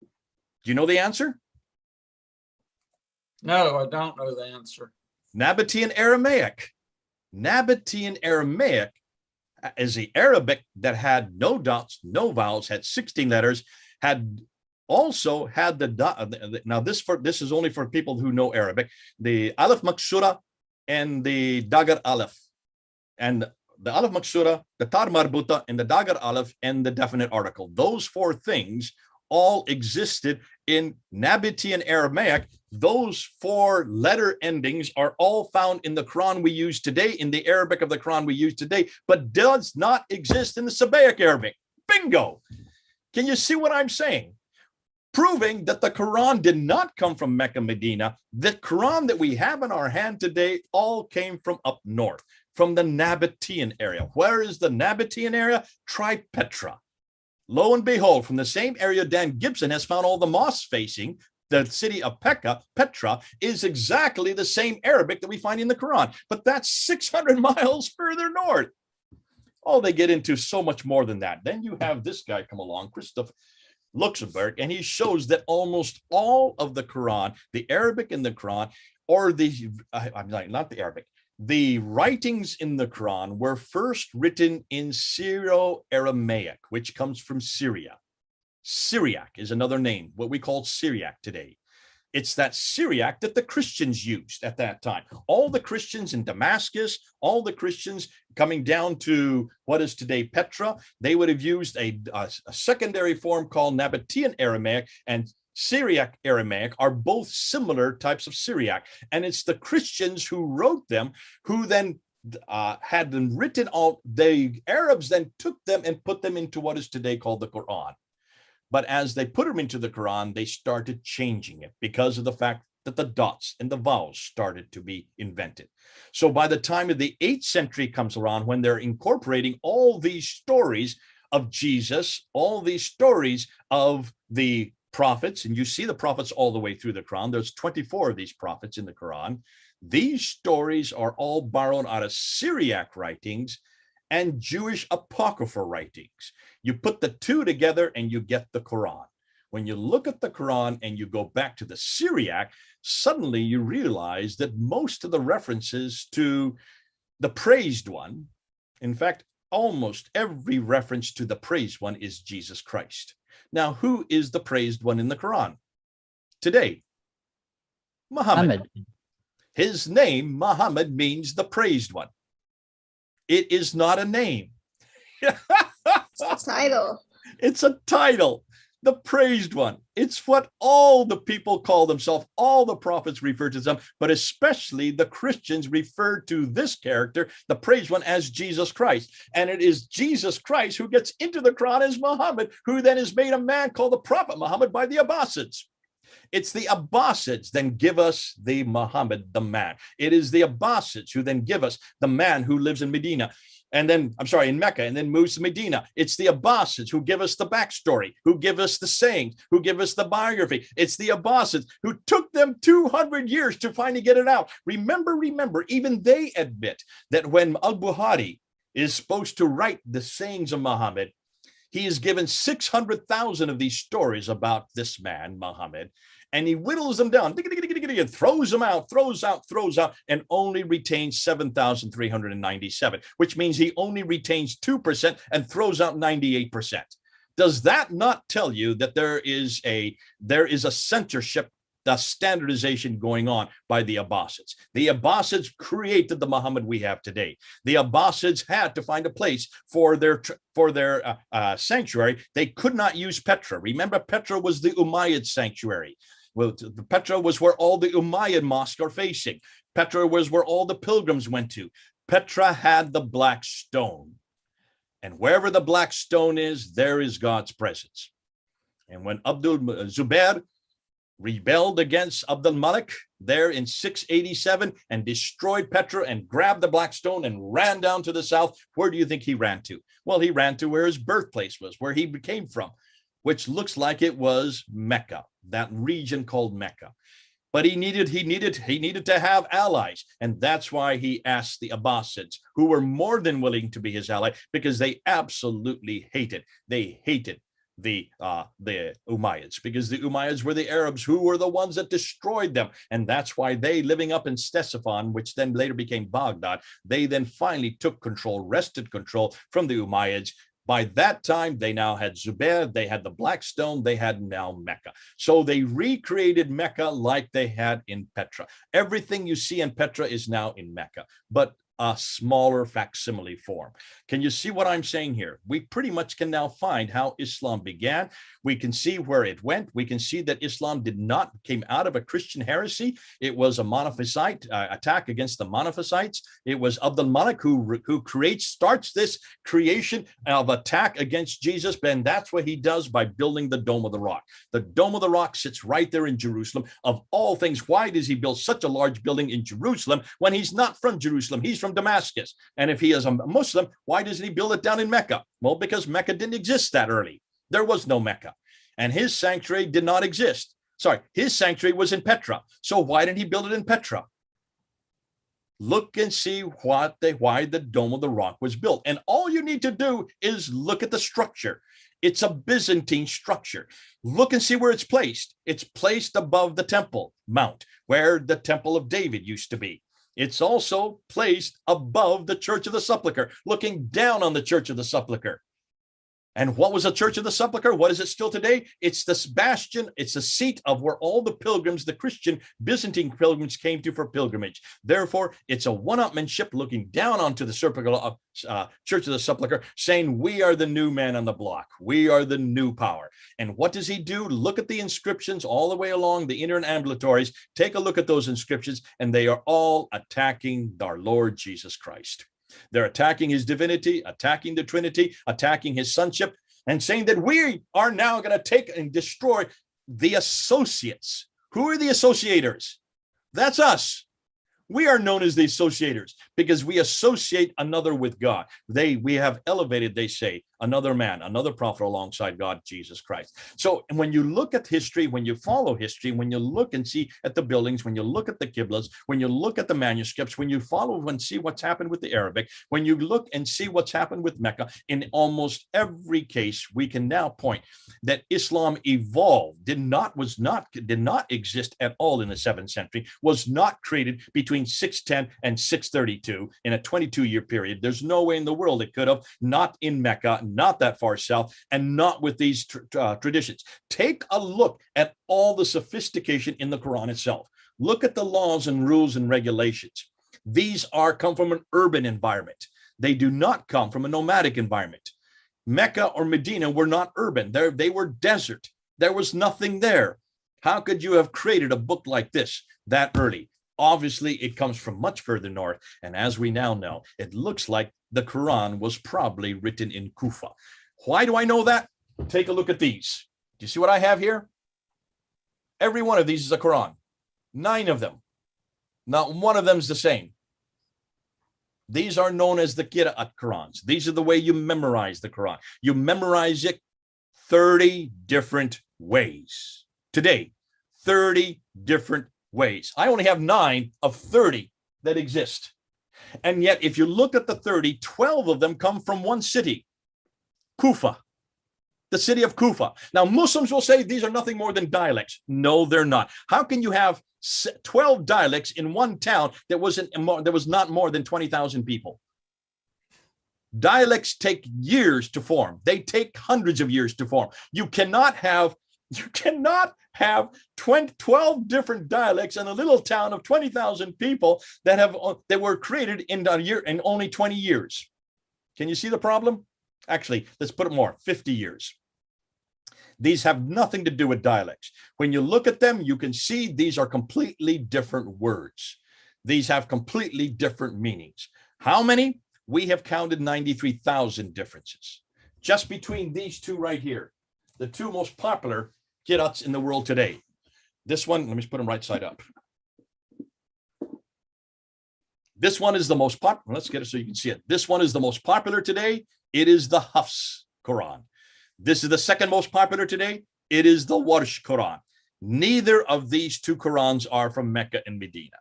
Do you know the answer? No, I don't know the answer. Nabatean Aramaic. Nabatean Aramaic is the Arabic that had no dots, no vowels, had 16 letters, also had the dot. Now this is only for people who know Arabic. The Aleph Maksura and the Dagar Aleph, and the Aleph Maksura, the Tar Marbuta, and the Dagar Aleph, and the definite article. Those 4 things all existed in Nabatean Aramaic. Those 4 letter endings are all found in the Quran we use today, in the Arabic of the Quran we use today, but does not exist in the Sabbaic Arabic. Bingo! Can you see what I'm saying? Proving that the Quran did not come from Mecca, Medina. The Quran that we have in our hand today all came from up north, from the Nabatean area. Where is the Nabatean area? Try Petra. Lo and behold, from the same area Dan Gibson has found all the mosques facing, the city of Petra is exactly the same Arabic that we find in the Quran, but that's 600 miles further north. Oh, they get into so much more than that. Then you have this guy come along, Christoph Luxemburg, and he shows that almost all of the Quran, the Arabic in the Quran, or not the Arabic, the writings in the Quran were first written in Syro-Aramaic, which comes from Syria. Syriac is another name, what we call Syriac today. It's that Syriac that the Christians used at that time. All the Christians in Damascus, all the Christians coming down to what is today Petra, they would have used a secondary form called Nabatean Aramaic, and Syriac Aramaic are both similar types of Syriac. And it's the Christians who wrote them, who then had them written all. The Arabs then took them and put them into what is today called the Quran. But as they put them into the Quran, they started changing it because of the fact that the dots and the vowels started to be invented. So by the time of the 8th century comes around, when they're incorporating all these stories of Jesus, all these stories of the prophets, and you see the prophets all the way through the Quran. There's 24 of these prophets in the Quran. These stories are all borrowed out of Syriac writings and Jewish apocryphal writings. You put the 2 together and you get the Quran. When you look at the Quran and you go back to the Syriac, suddenly you realize that most of the references to the praised one, in fact, almost every reference to the praised one is Jesus Christ. Now, who is the praised one in the Quran today? Muhammad. His name, Muhammad, means the praised one. It is not a name. It's a title. It's a title, the praised one. It's what all the people call themselves. All the prophets refer to them, but especially the Christians refer to this character, the praised one, as Jesus Christ. And it is Jesus Christ who gets into the Quran as Muhammad, who then is made a man called the Prophet Muhammad by the Abbasids. It's the Abbasids then give us the Muhammad, the man. It is the Abbasids who then give us the man who lives in Medina. And then, in Mecca, and then moves to Medina. It's the Abbasids who give us the backstory, who give us the sayings, who give us the biography. It's the Abbasids who took them 200 years to finally get it out. Remember, even they admit that when Al-Bukhari is supposed to write the sayings of Muhammad, he is given 600,000 of these stories about this man, Muhammad, and he whittles them down, and throws them out, throws out, and only retains 7,397, which means he only retains 2% and throws out 98%. Does that not tell you that there is a censorship, the standardization going on by the Abbasids? The Abbasids created the Muhammad we have today. The Abbasids had to find a place for their sanctuary. They could not use Petra. Remember, Petra was the Umayyad sanctuary. Well, Petra was where all the Umayyad mosques are facing. Petra was where all the pilgrims went to. Petra had the black stone. And wherever the black stone is, there is God's presence. And when Abdul Zubair rebelled against Abdul Malik there in 687 and destroyed Petra and grabbed the black stone and ran down to the south, where do you think he ran to? Well, he ran to where his birthplace was, where he came from. which looks like it was Mecca, that region called Mecca. But he needed to have allies, and that's why he asked the Abbasids, who were more than willing to be his ally, because they absolutely hated the Umayyads, because the Umayyads were the Arabs who were the ones that destroyed them, and that's why they, living up in Ctesiphon, which then later became Baghdad, they then finally took control, wrested control from the Umayyads. By that time, they now had Zubair, they had the Black Stone, they had now Mecca. So they recreated Mecca like they had in Petra. Everything you see in Petra is now in Mecca, but a smaller facsimile form. Can you see what I'm saying here? We pretty much can now find how Islam began. We can see where it went. We can see that Islam came out of a Christian heresy. It was a Monophysite attack against the Monophysites. It was Abdul Malik who starts this creation of attack against Jesus, and that's what he does by building the Dome of the Rock. The Dome of the Rock sits right there in Jerusalem. Of all things, why does he build such a large building in Jerusalem when he's not from Jerusalem? He's from Damascus. And if he is a Muslim, why doesn't he build it down in Mecca? Well, because Mecca didn't exist that early. There was no Mecca, and his sanctuary did not exist. Sorry, his sanctuary was in Petra. So why didn't he build it in Petra? Look and see why the Dome of the Rock was built. And all you need to do is look at the structure. It's a Byzantine structure. Look and see where it's placed. It's placed above the Temple Mount, where the Temple of David used to be. It's also placed above the Church of the Sepulchre, looking down on the Church of the Sepulchre. And what was the Church of the Sepulchre? What is it still today? It's the bastion, it's the seat of where all the pilgrims, the Christian Byzantine pilgrims, came to for pilgrimage. Therefore, it's a one-upmanship looking down onto the Church of the Sepulchre, saying, we are the new man on the block. We are the new power. And what does he do? Look at the inscriptions all the way along the inner ambulatories. Take a look at those inscriptions, and they are all attacking our Lord Jesus Christ. They're attacking his divinity, attacking the Trinity, attacking his sonship, and saying that we are now going to take and destroy the associates. Who are the associators? That's us. We are known as the associators because we associate another with God. We have elevated, they say, another man, another prophet alongside God, Jesus Christ. So when you look at history, when you follow history, when you look and see at the buildings, when you look at the Qiblas, when you look at the manuscripts, when you follow and see what's happened with the Arabic, when you look and see what's happened with Mecca, in almost every case, we can now point that Islam evolved, did not exist at all in the 7th century, was not created between 610 and 632 in a 22-year period. There's no way in the world it could have, not in Mecca, not that far south, and not with these traditions. Take a look at all the sophistication in the Quran itself. Look at the laws and rules and regulations. These come from an urban environment. They do not come from a nomadic environment. Mecca or Medina were not urban. They were desert. There was nothing there. How could you have created a book like this that early? Obviously, it comes from much further north. And as we now know, it looks like the Quran was probably written in Kufa. Why do I know that? Take a look at these. Do you see what I have here? Every one of these is a Quran. 9 of them. Not one of them is the same. These are known as the Qira'at Qurans. These are the way you memorize the Quran. You memorize it 30 different ways. Today, 30 different ways. I only have 9 of 30 that exist. And yet, if you look at the 30, 12 of them come from one city, Kufa, the city of Kufa. Now, Muslims will say these are nothing more than dialects. No, they're not. How can you have 12 dialects in one town that was not more than 20,000 people? Dialects take years to form. They take hundreds of years to form. You cannot have 12 different dialects in a little town of 20,000 people that were created in a year, in only 20 years. Can you see the problem? Actually, let's put it more, 50 years. These have nothing to do with dialects. When you look at them, you can see these are completely different words. These have completely different meanings. How many? We have counted 93,000 differences just between these two right here, the two most popular Qira'ats in the world today. This one, let me just put them right side up. This one is the most popular. Let's get it so you can see it. This one is the most popular today. It is the Hafs Quran. This is the second most popular today. It is the Warsh Quran. Neither of these two Qurans are from Mecca and Medina.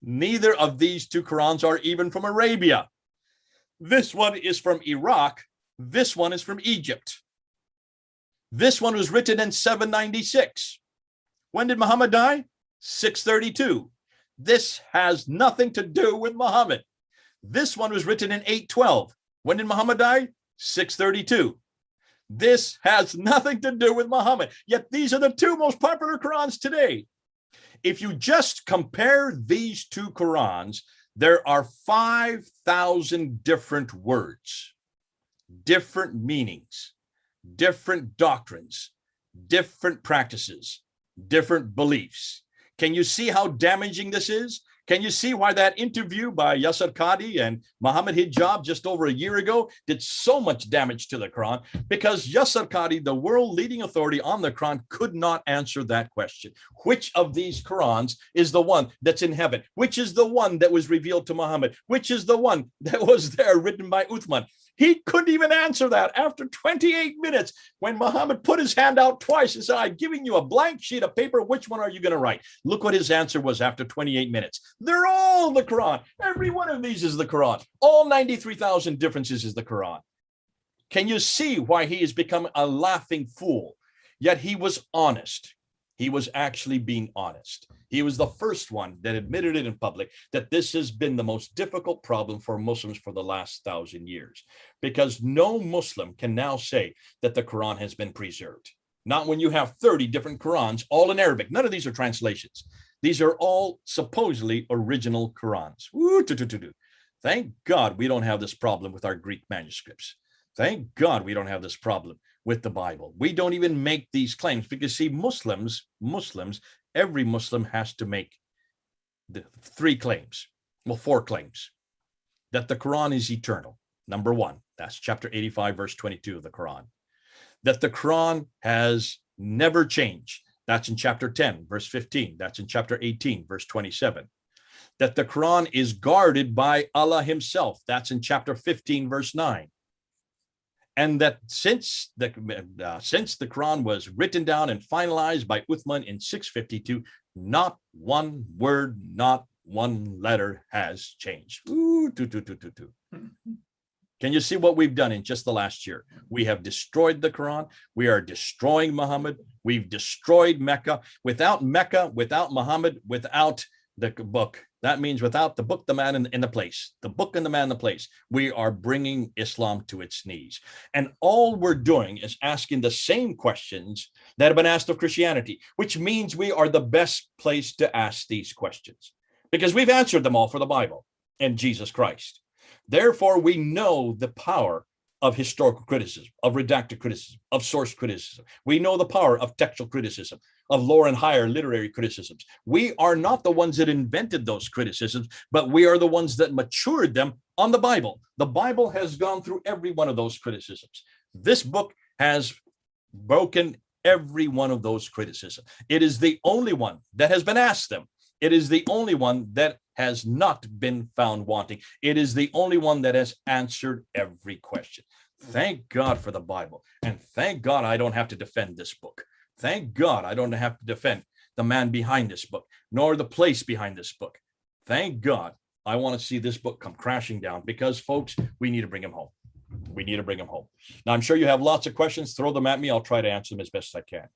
Neither of these two Qurans are even from Arabia. This one is from Iraq. This one is from Egypt. This one was written in 796. When did Muhammad die? 632. This has nothing to do with Muhammad. This one was written in 812. When did Muhammad die? 632. This has nothing to do with Muhammad. Yet these are the two most popular Qurans today. If you just compare these two Qurans, there are 5,000 different words, different meanings, different doctrines, different practices, different beliefs. Can you see how damaging this is? Can you see why that interview by Yasser Qadi and Muhammad Hijab just over a year ago did so much damage to the Quran? Because Yasser Qadi, the world leading authority on the Quran, could not answer that question. Which of these Qurans is the one that's in heaven? Which is the one that was revealed to Muhammad? Which is the one that was there written by Uthman? He couldn't even answer that after 28 minutes when Muhammad put his hand out twice and said, I'm giving you a blank sheet of paper. Which one are you going to write? Look what his answer was after 28 minutes. They're all the Quran. Every one of these is the Quran. All 93,000 differences is the Quran. Can you see why he has become a laughing fool? Yet he was honest. He was actually being honest. He was the first one that admitted it in public that this has been the most difficult problem for Muslims for the last 1,000 years, because no Muslim can now say that the Quran has been preserved. Not when you have 30 different Qurans, all in Arabic. None of these are translations. These are all supposedly original Qurans. Thank God we don't have this problem with our Greek manuscripts. Thank God we don't have this problem with the Bible. We don't even make these claims because, see, Muslims, every Muslim has to make the 3 claims, well, 4 claims. That the Quran is eternal, number 1. That's chapter 85, verse 22 of the Quran. That the Quran has never changed. That's in chapter 10, verse 15. That's in chapter 18, verse 27. That the Quran is guarded by Allah himself. That's in chapter 15, verse 9. And that since the Quran was written down and finalized by Uthman in 652, not one word, not one letter has changed. Can you see what we've done in just the last year? We have destroyed the Quran. We are destroying Muhammad. We've destroyed Mecca. Without Mecca, without Muhammad, without the book. That means without the book, the man, and the place, the book and the man, the place, we are bringing Islam to its knees. And all we're doing is asking the same questions that have been asked of Christianity, which means we are the best place to ask these questions because we've answered them all for the Bible and Jesus Christ. Therefore, we know the power of historical criticism, of redacted criticism, of source criticism. We know the power of textual criticism, of lower and higher literary criticisms. We are not the ones that invented those criticisms, but we are the ones that matured them on the Bible. The Bible has gone through every one of those criticisms. This book has broken every one of those criticisms. It is the only one that has been asked them. It is the only one that has not been found wanting. It is the only one that has answered every question. Thank God for the Bible. And thank God I don't have to defend this book. Thank God I don't have to defend the man behind this book, nor the place behind this book. Thank God I want to see this book come crashing down because, folks, we need to bring him home. We need to bring him home. Now, I'm sure you have lots of questions. Throw them at me. I'll try to answer them as best I can.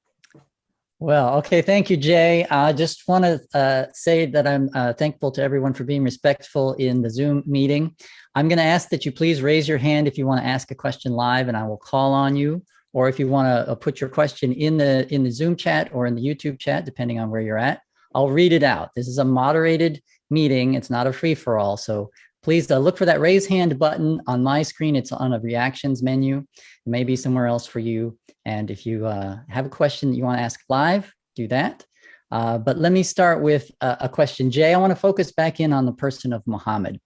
Well, okay. Thank you, Jay. I just want to say that I'm thankful to everyone for being respectful in the Zoom meeting. I'm going to ask that you please raise your hand if you want to ask a question live, and I will call on you. Or if you want to put your question in the Zoom chat or in the YouTube chat, depending on where you're at, I'll read it out. This is a moderated meeting. It's not a free-for-all. So please look for that raise hand button on my screen. It's on a reactions menu. It may be somewhere else for you. And if you have a question that you want to ask live, do that. But let me start with a question. Jay, I want to focus back in on the person of Muhammad.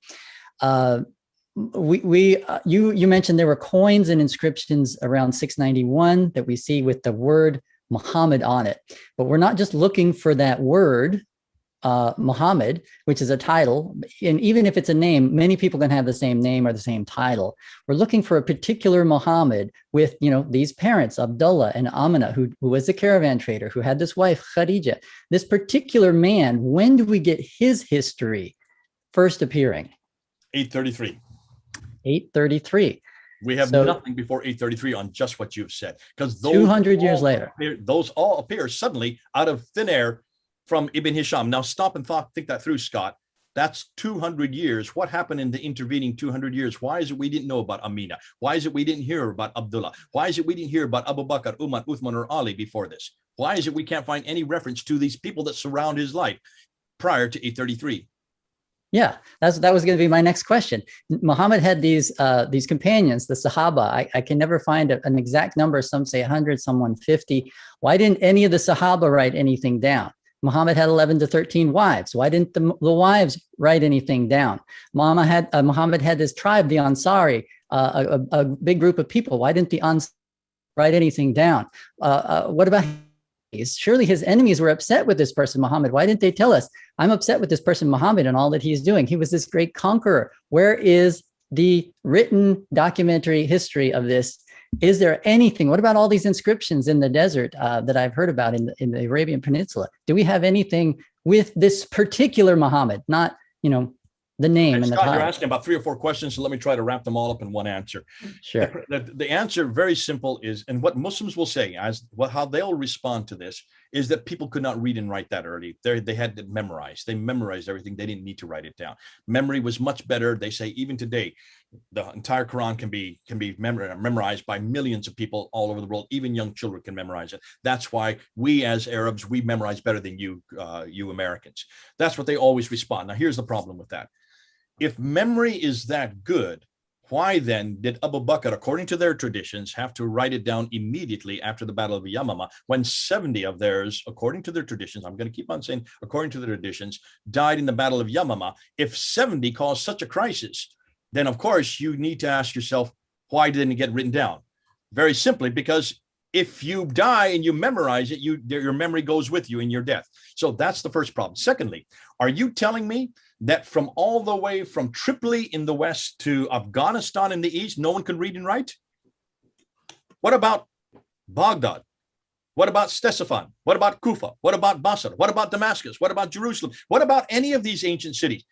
You mentioned there were coins and inscriptions around 691 that we see with the word Muhammad on it. But we're not just looking for that word Muhammad, which is a title, and even if it's a name, many people can have the same name or the same title. We're looking for a particular Muhammad with, these parents, Abdullah and Amina, who was a caravan trader, who had this wife, Khadija. This particular man, when do we get his history first appearing? 833. 833. We have nothing before 833 on just what you've said, because 200 years later, those all appear suddenly out of thin air from Ibn Hisham. Now stop and think that through, Scott. That's 200 years. What happened in the intervening 200 years? Why is it we didn't know about Amina? Why is it we didn't hear about Abdullah? Why is it we didn't hear about Abu Bakr, Umar, Uthman, or Ali before this? Why is it we can't find any reference to these people that surround his life prior to 833? Yeah, that was going to be my next question. Muhammad had these companions, the Sahaba. I can never find an exact number. Some say 100, some 150. Why didn't any of the Sahaba write anything down? Muhammad had 11 to 13 wives. Why didn't the wives write anything down? Muhammad had this tribe, the Ansari, a big group of people. Why didn't the Ansari write anything down? What about surely his enemies were upset with this person, Muhammad. Why didn't they tell us, I'm upset with this person, Muhammad, and all that he's doing? He was this great conqueror. Where is the written documentary history of this? Is there anything? What about all these inscriptions in the desert that I've heard about in the Arabian Peninsula? Do we have anything with this particular Muhammad, not, the name and the Scott, title? you're asking about 3 or 4 questions, so let me try to wrap them all up in one answer. Sure. The answer, very simple, is, and what Muslims will say, how they'll respond to this, is that people could not read and write that early. They had to memorize. They memorized everything. They didn't need to write it down. Memory was much better. They say even today, the entire Quran can be memorized by millions of people all over the world. Even young children can memorize it. That's why we as Arabs, we memorize better than you Americans. That's what they always respond. Now, here's the problem with that. If memory is that good, why then did Abu Bakr, according to their traditions, have to write it down immediately after the Battle of Yamama, when 70 of theirs, according to their traditions, I'm going to keep on saying, according to their traditions, died in the Battle of Yamama? If 70 caused such a crisis, then of course you need to ask yourself, why didn't it get written down? Very simply, because if you die and you memorize it, your memory goes with you in your death. So that's the first problem. Secondly, are you telling me that from all the way from Tripoli in the west to Afghanistan in the east, no one could read and write? What about Baghdad? What about Ctesiphon? What about Kufa? What about Basra? What about Damascus? What about Jerusalem? What about any of these ancient cities?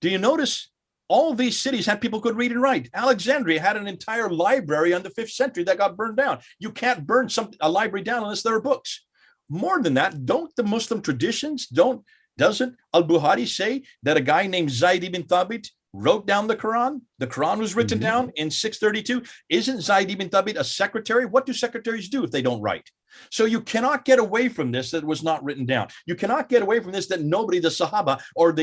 Do you notice all these cities had people who could read and write? Alexandria had an entire library in the 5th century that got burned down. You can't burn a library down unless there are books. More than that, don't the Muslim traditions, doesn't Al-Bukhari say that a guy named Zayd ibn Thabit wrote down the Quran? The Quran was written down in 632. Isn't Zayd ibn Thabit a secretary? What do secretaries do if they don't write? So you cannot get away from this, that it was not written down. You cannot get away from this, that nobody, the Sahaba or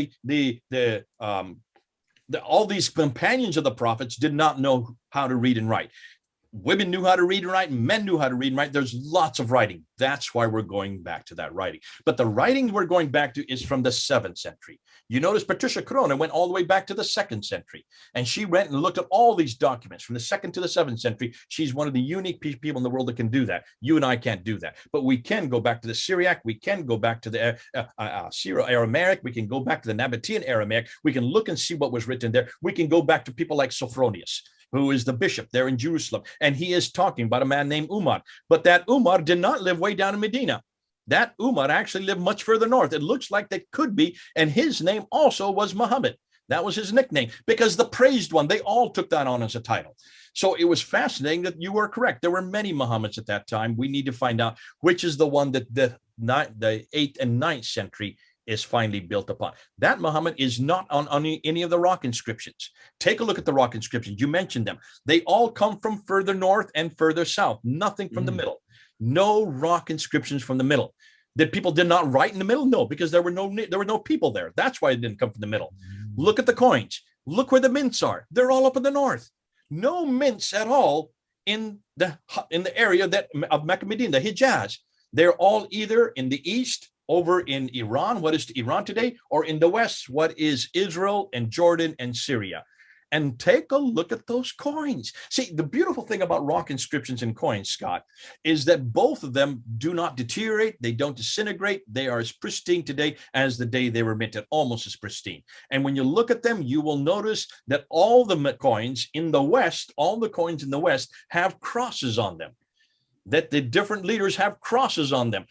all these companions of the prophets, did not know how to read and write. Women knew how to read and write, men knew how to read and write. There's lots of writing. That's why we're going back to that writing. But the writing we're going back to is from the 7th century. You notice Patricia Corona went all the way back to the 2nd century. And she went and looked at all these documents from the 2nd to the 7th century. She's one of the unique people in the world that can do that. You and I can't do that. But we can go back to the Syriac. We can go back to the Syro-Aramaic. We can go back to the Nabatean Aramaic. We can look and see what was written there. We can go back to people like Sophronius, who is the bishop there in Jerusalem. And he is talking about a man named Umar. But that Umar did not live way down in Medina. That Umar actually lived much further north. It looks like that could be. And his name also was Muhammad. That was his nickname, because the praised one, they all took that on as a title. So it was fascinating that you were correct. There were many Muhammads at that time. We need to find out which is the one that the 8th and 9th century is finally built upon. That Muhammad is not on any of the rock inscriptions. Take a look at the rock inscriptions. You mentioned them. They all come from further north and further south. Nothing from the middle. No rock inscriptions from the middle. That people did not write in the middle? No, because there were no people there. That's why it didn't come from the middle. Look at the coins. Look where the mints are. They're all up in the north. No mints at all in the area of Mecca, Medina, the Hijaz. They're all either in the east, over in Iran, what is Iran today, or in the west, what is Israel and Jordan and Syria. and take a look at those coins. See, the beautiful thing about rock inscriptions and coins, Scott, is that both of them do not deteriorate. They don't disintegrate. They are as pristine today as the day they were minted, almost as pristine. And when you look at them, you will notice that all the coins in the West, have crosses on them, that the different leaders have crosses on them.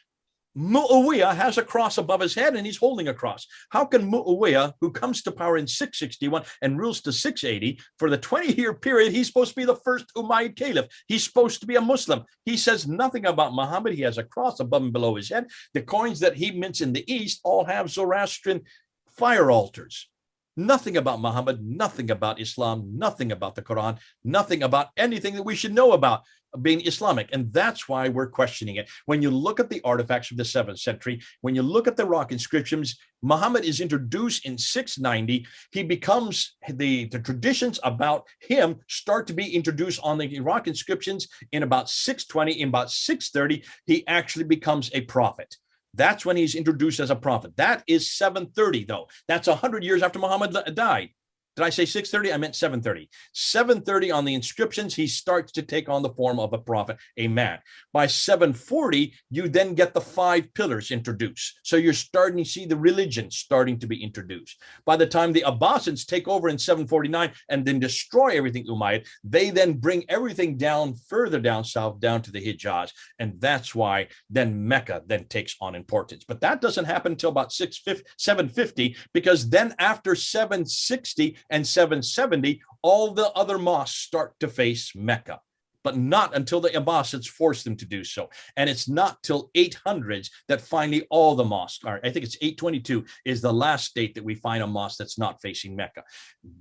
Muawiyah has a cross above his head and he's holding a cross. How can Muawiyah, who comes to power in 661 and rules to 680, for the 20-year period, he's supposed to be the first Umayyad caliph. He's supposed to be a Muslim. He says nothing about Muhammad. He has a cross above and below his head. The coins that he mints in the East all have Zoroastrian fire altars. Nothing about Muhammad, nothing about Islam, nothing about the Quran, nothing about anything that we should know about being Islamic. And that's why we're questioning it. When you look at the artifacts of the 7th century, when you look at the rock inscriptions, Muhammad is introduced in 690. He becomes, the traditions about him start to be introduced on the rock inscriptions in about 620. In about 630, he actually becomes a prophet. That's when he's introduced as a prophet. That is 730, though. That's 100 years after Muhammad died. Did I say 630? I meant 730. 730 on the inscriptions, he starts to take on the form of a prophet, a man. By 740, you then get the 5 pillars introduced. So you're starting to see the religion starting to be introduced. By the time the Abbasids take over in 749 and then destroy everything Umayyad, they then bring everything down further down south, down to the Hijaz. And that's why then Mecca then takes on importance. But that doesn't happen until about 750, because then after 760, and 770, all the other mosques start to face Mecca, but not until the Abbasids force them to do so. And it's not till 800s that finally all the mosques are. I think it's 822 is the last date that we find a mosque that's not facing Mecca.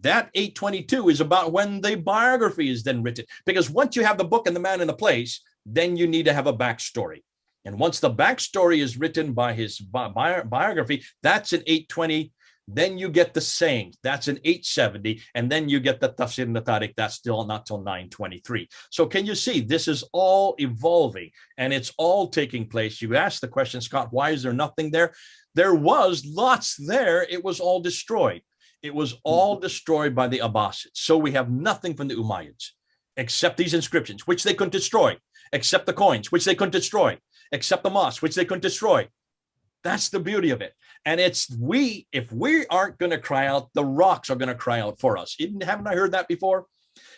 That 822 is about when the biography is then written, because once you have the book and the man in the place, then you need to have a backstory. And once the backstory is written by his biography, that's in 820. Then you get the sayings, that's in 870, and then you get the Tafsir and the Tariq, that's still not till 923. So can you see, this is all evolving and it's all taking place. You asked the question, Scott, why is there nothing there? There was lots there, it was all destroyed. It was all destroyed by the Abbasids. So we have nothing from the Umayyads, except these inscriptions, which they couldn't destroy, except the coins, which they couldn't destroy, except the mosques, which they couldn't destroy. That's the beauty of it. And it's if we aren't going to cry out, the rocks are going to cry out for us. Haven't I heard that before?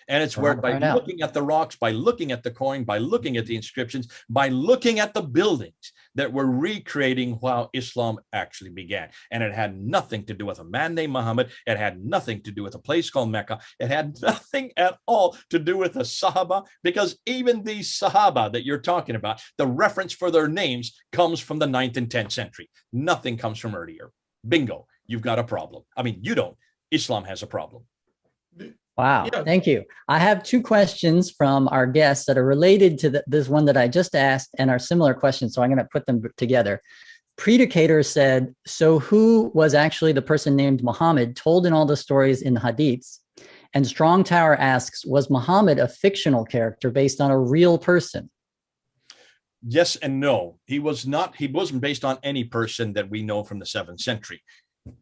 And it's where by looking at the rocks, by looking at the coin, by looking at the inscriptions, by looking at the buildings that we're recreating how Islam actually began. And it had nothing to do with a man named Muhammad. It had nothing to do with a place called Mecca. It had nothing at all to do with the Sahaba, because even these Sahaba that you're talking about, the reference for their names comes from the 9th and 10th century. Nothing comes from earlier. Bingo, you've got a problem. I mean, you don't. Islam has a problem. Wow, Yeah. thank you. I have 2 questions from our guests that are related to this one that I just asked and are similar questions, so I'm going to put them together. Predicator said, so who was actually the person named Muhammad told in all the stories in the Hadiths? And Strong Tower asks, was Muhammad a fictional character based on a real person? Yes and no. He was not. He wasn't based on any person that we know from the 7th century.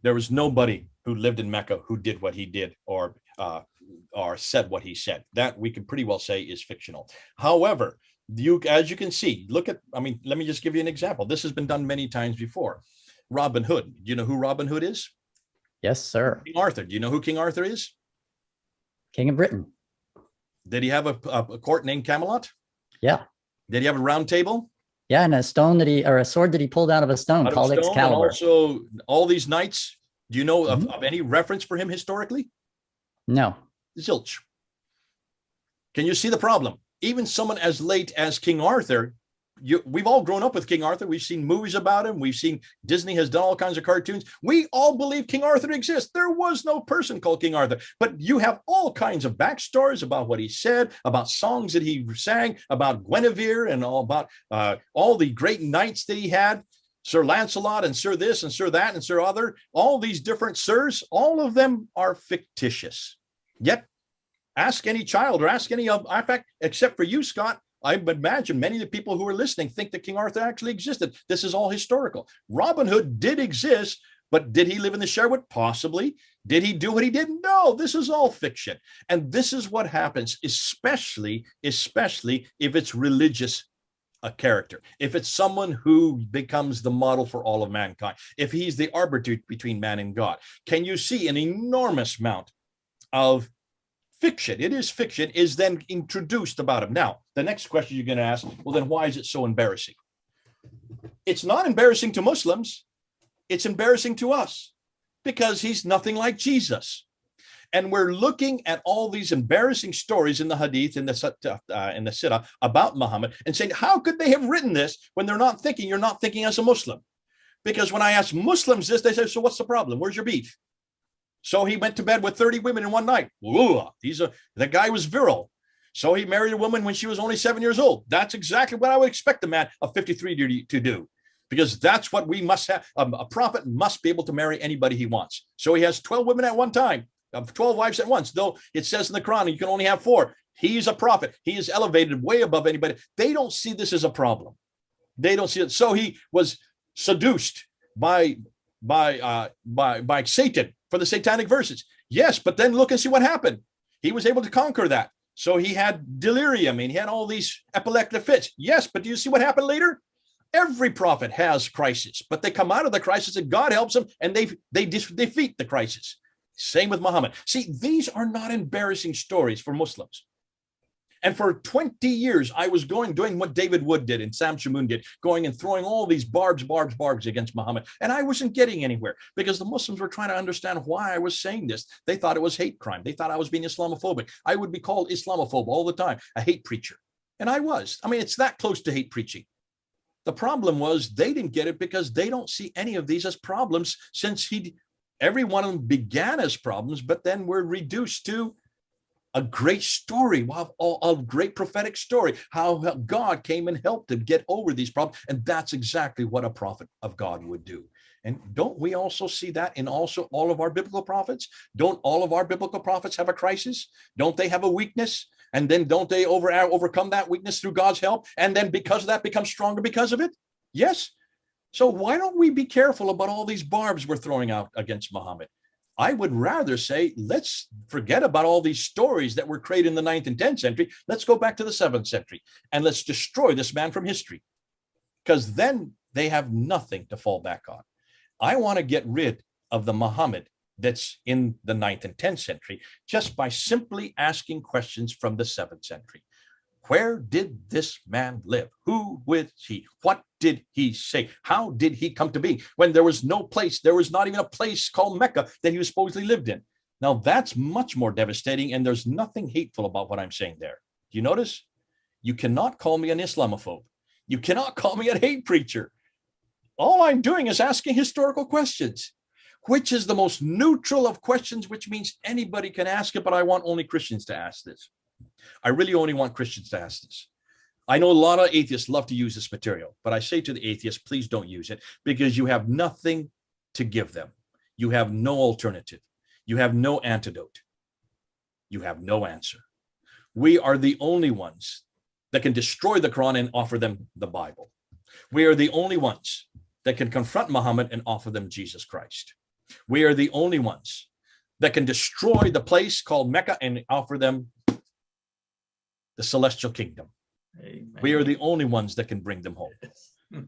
There was nobody who lived in Mecca who did what he did or said what he said. That we can pretty well say is fictional. However, as you can see, let me just give you an example. This has been done many times before. Robin Hood. Do you know who Robin Hood is? Yes, sir. King Arthur. Do you know who King Arthur is? King of Britain. Did he have a court named Camelot? Yeah. Did he have a round table? Yeah, and a sword that he pulled out of a stone called Excalibur. And also, all these knights. Do you know of any reference for him historically? No. Zilch. Can you see the problem? Even someone as late as King Arthur, we've all grown up with King Arthur. We've seen movies about him. We've seen Disney has done all kinds of cartoons. We all believe King Arthur exists. There was no person called King Arthur, but you have all kinds of backstories about what he said, about songs that he sang, about Guinevere and all about all the great knights that he had. Sir Lancelot and Sir this and Sir that and Sir other, all these different sirs, all of them are fictitious. Yet, ask any child or ask any of, in fact, except for you, Scott, I imagine many of the people who are listening think that King Arthur actually existed. This is all historical. Robin Hood did exist, But did he live in the Sherwood? Possibly. Did he do what he did? No, this is all fiction. And this is what happens, especially if it's religious a character, if it's someone who becomes the model for all of mankind, if he's the arbiter between man and God. Can you see an enormous amount of fiction? It is fiction is then introduced about him. Now, the next question you're going to ask, well, then why is it so embarrassing? It's not embarrassing to Muslims. It's embarrassing to us because he's nothing like Jesus. And we're looking at all these embarrassing stories in the Hadith, in the Sirah about Muhammad and saying, how could they have written this when they're not thinking? You're not thinking as a Muslim. Because when I ask Muslims this, they say, so what's the problem? Where's your beef? So he went to bed with 30 women in one night. Ooh, the guy was virile. So he married a woman when she was only 7 years old. That's exactly what I would expect a man of 53 to do. Because that's what we must have. A prophet must be able to marry anybody he wants. So he has 12 women at one time. 12 wives at once, though it says in the Quran you can only have 4. He's a prophet. He is elevated way above anybody. They don't see this as a problem. They don't see it. So he was seduced by Satan for the satanic verses. Yes, but then look and see what happened. He was able to conquer that. So he had delirium and he had all these epileptic fits. Yes, but do you see what happened later? Every prophet has crisis, but they come out of the crisis and God helps them and they defeat the crisis. Same with Muhammad. See, these are not embarrassing stories for Muslims. And for 20 years, I was doing what David Wood did and Sam Shamoun did, going and throwing all these barbs against Muhammad. And I wasn't getting anywhere because the Muslims were trying to understand why I was saying this. They thought it was hate crime. They thought I was being Islamophobic. I would be called Islamophobe all the time, a hate preacher. And I was. I mean, it's that close to hate preaching. The problem was they didn't get it because they don't see any of these as problems since every one of them began as problems, but then were reduced to a great story, a great prophetic story, how God came and helped him get over these problems. And that's exactly what a prophet of God would do. And don't we also see that in also all of our biblical prophets? Don't all of our biblical prophets have a crisis? Don't they have a weakness? And then don't they overcome that weakness through God's help? And then because of that, become stronger because of it? Yes. So why don't we be careful about all these barbs we're throwing out against Muhammad? I would rather say, let's forget about all these stories that were created in the 9th and 10th century. Let's go back to the 7th century and let's destroy this man from history, because then they have nothing to fall back on. I want to get rid of the Muhammad that's in the 9th and 10th century just by simply asking questions from the 7th century. Where did this man live? Who was he? What did he say? How did he come to be when there was no place? There was not even a place called Mecca that he was supposedly lived in. Now that's much more devastating, and there's nothing hateful about what I'm saying there. Do you notice? You cannot call me an Islamophobe. You cannot call me a hate preacher. All I'm doing is asking historical questions, which is the most neutral of questions, which means anybody can ask it, but I want only Christians to ask this. I really only want Christians to ask this. I know a lot of atheists love to use this material, but I say to the atheists, please don't use it because you have nothing to give them. You have no alternative. You have no antidote. You have no answer. We are the only ones that can destroy the Quran and offer them the Bible. We are the only ones that can confront Muhammad and offer them Jesus Christ. We are the only ones that can destroy the place called Mecca and offer them the celestial kingdom. Amen. We are the only ones that can bring them home.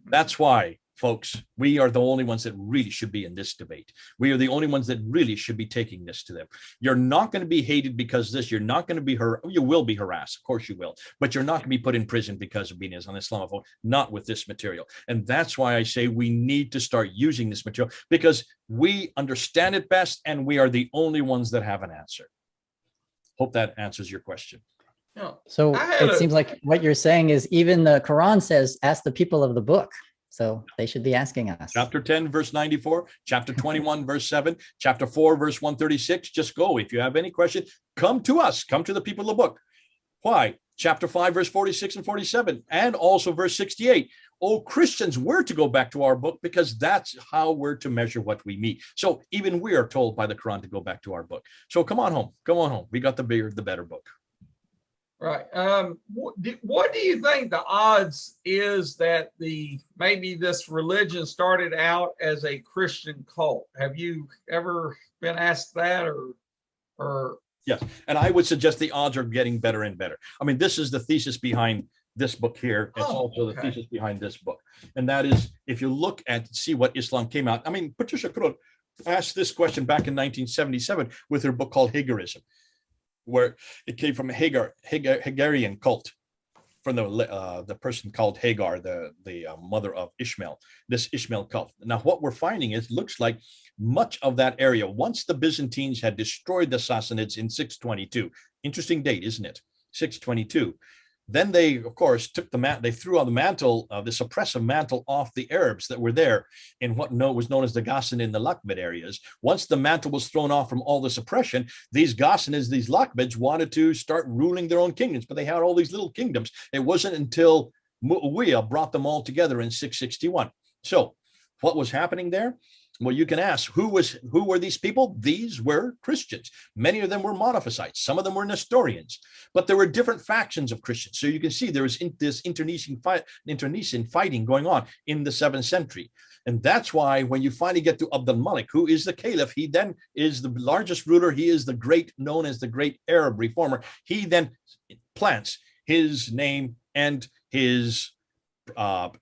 That's why, folks, we are the only ones that really should be in this debate. We are the only ones that really should be taking this to them. You're not going to be hated because of this. You're not going to be you will be harassed. Of course you will. But you're not going to be put in prison because of being an Islamophobe, not with this material. And that's why I say we need to start using this material because we understand it best and we are the only ones that have an answer. Hope that answers your question. So it seems like what you're saying is even the Quran says, ask the people of the book. So they should be asking us. Chapter 10, verse 94, chapter 21, verse 7, chapter 4, verse 136. Just go. If you have any question, come to us. Come to the people of the book. Why? Chapter 5, verse 46 and 47, and also verse 68. Oh, Christians, we're to go back to our book because that's how we're to measure what we meet. So even we are told by the Quran to go back to our book. So come on home. Come on home. We got the bigger, the better book. Right. What do you think the odds is that maybe this religion started out as a Christian cult? Have you ever been asked that, or? Yes, and I would suggest the odds are getting better and better. I mean, this is the thesis behind this book here. It's also the thesis behind this book, and that is, if you look at see what Islam came out. I mean, Patricia Cruz asked this question back in 1977 with her book called Hagarism, where it came from a Hagarian cult, from the person called Hagar, the mother of Ishmael, this Ishmael cult. Now, what we're finding is, looks like much of that area, once the Byzantines had destroyed the Sassanids in 622, interesting date, isn't it? 622. Then they, of course, took they threw on the mantle, this oppressive mantle, off the Arabs that were there in what was known as the Ghassan and the Lakhmid areas. Once the mantle was thrown off from all this oppression, these Ghassanids, these Lakhmids, wanted to start ruling their own kingdoms, but they had all these little kingdoms. It wasn't until Muawiyah brought them all together in 661. So what was happening there? Well, you can ask, who were these people? These were Christians. Many of them were Monophysites. Some of them were Nestorians, but there were different factions of Christians. So you can see there was this internecine fighting going on in the 7th century. And that's why when you finally get to Abd al-Malik, who is the caliph, he then is the largest ruler. He is known as the great Arab reformer. He then plants his name and his shahada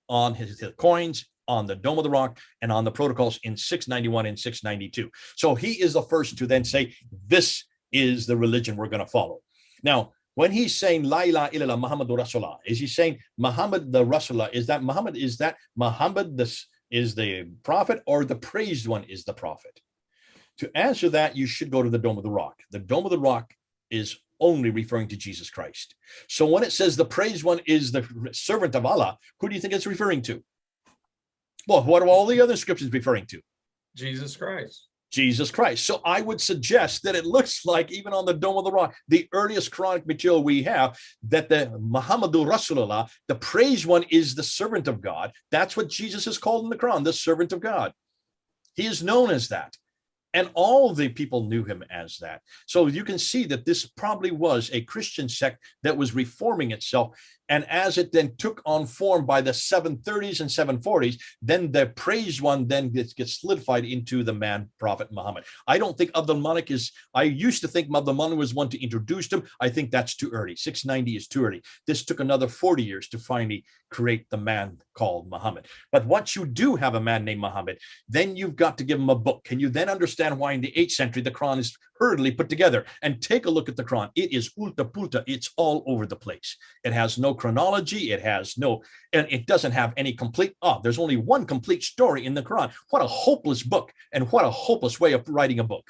on his coins, on the Dome of the Rock, and on the protocols in 691 and 692. So he is the first to then say, this is the religion we're going to follow. Now, when he's saying La ilaha illallah Muhammadur Rasulullah, is he saying Muhammad the Rasulullah? Is that Muhammad this is the prophet, or the praised one is the prophet? To answer that, you should go to the Dome of the Rock. The Dome of the Rock is only referring to Jesus Christ. So when it says the praised one is the servant of Allah, who do you think it's referring to? Well, what are all the other scriptures referring to? Jesus Christ. Jesus Christ. So I would suggest that it looks like, even on the Dome of the Rock, the earliest Quranic material we have, that the Muhammadur Rasulullah, the praised one, is the servant of God. That's what Jesus is called in the Quran, the servant of God. He is known as that. And all the people knew him as that. So you can see that this probably was a Christian sect that was reforming itself. And as it then took on form by the 730s and 740s, then the praised one then gets solidified into the man prophet Muhammad. I don't think Abd al-Malik I used to think Abd al-Malik was one to introduce him. I think that's too early. 690 is too early. This took another 40 years to finally create the man called Muhammad. But once you do have a man named Muhammad, then you've got to give him a book. Can you then understand why in the 8th century the Quran is hurriedly put together? And take a look at the Quran. It is ulta pulta. It's all over the place. It has no chronology. And it doesn't have any complete, there's only one complete story in the Quran. What a hopeless book, and what a hopeless way of writing a book.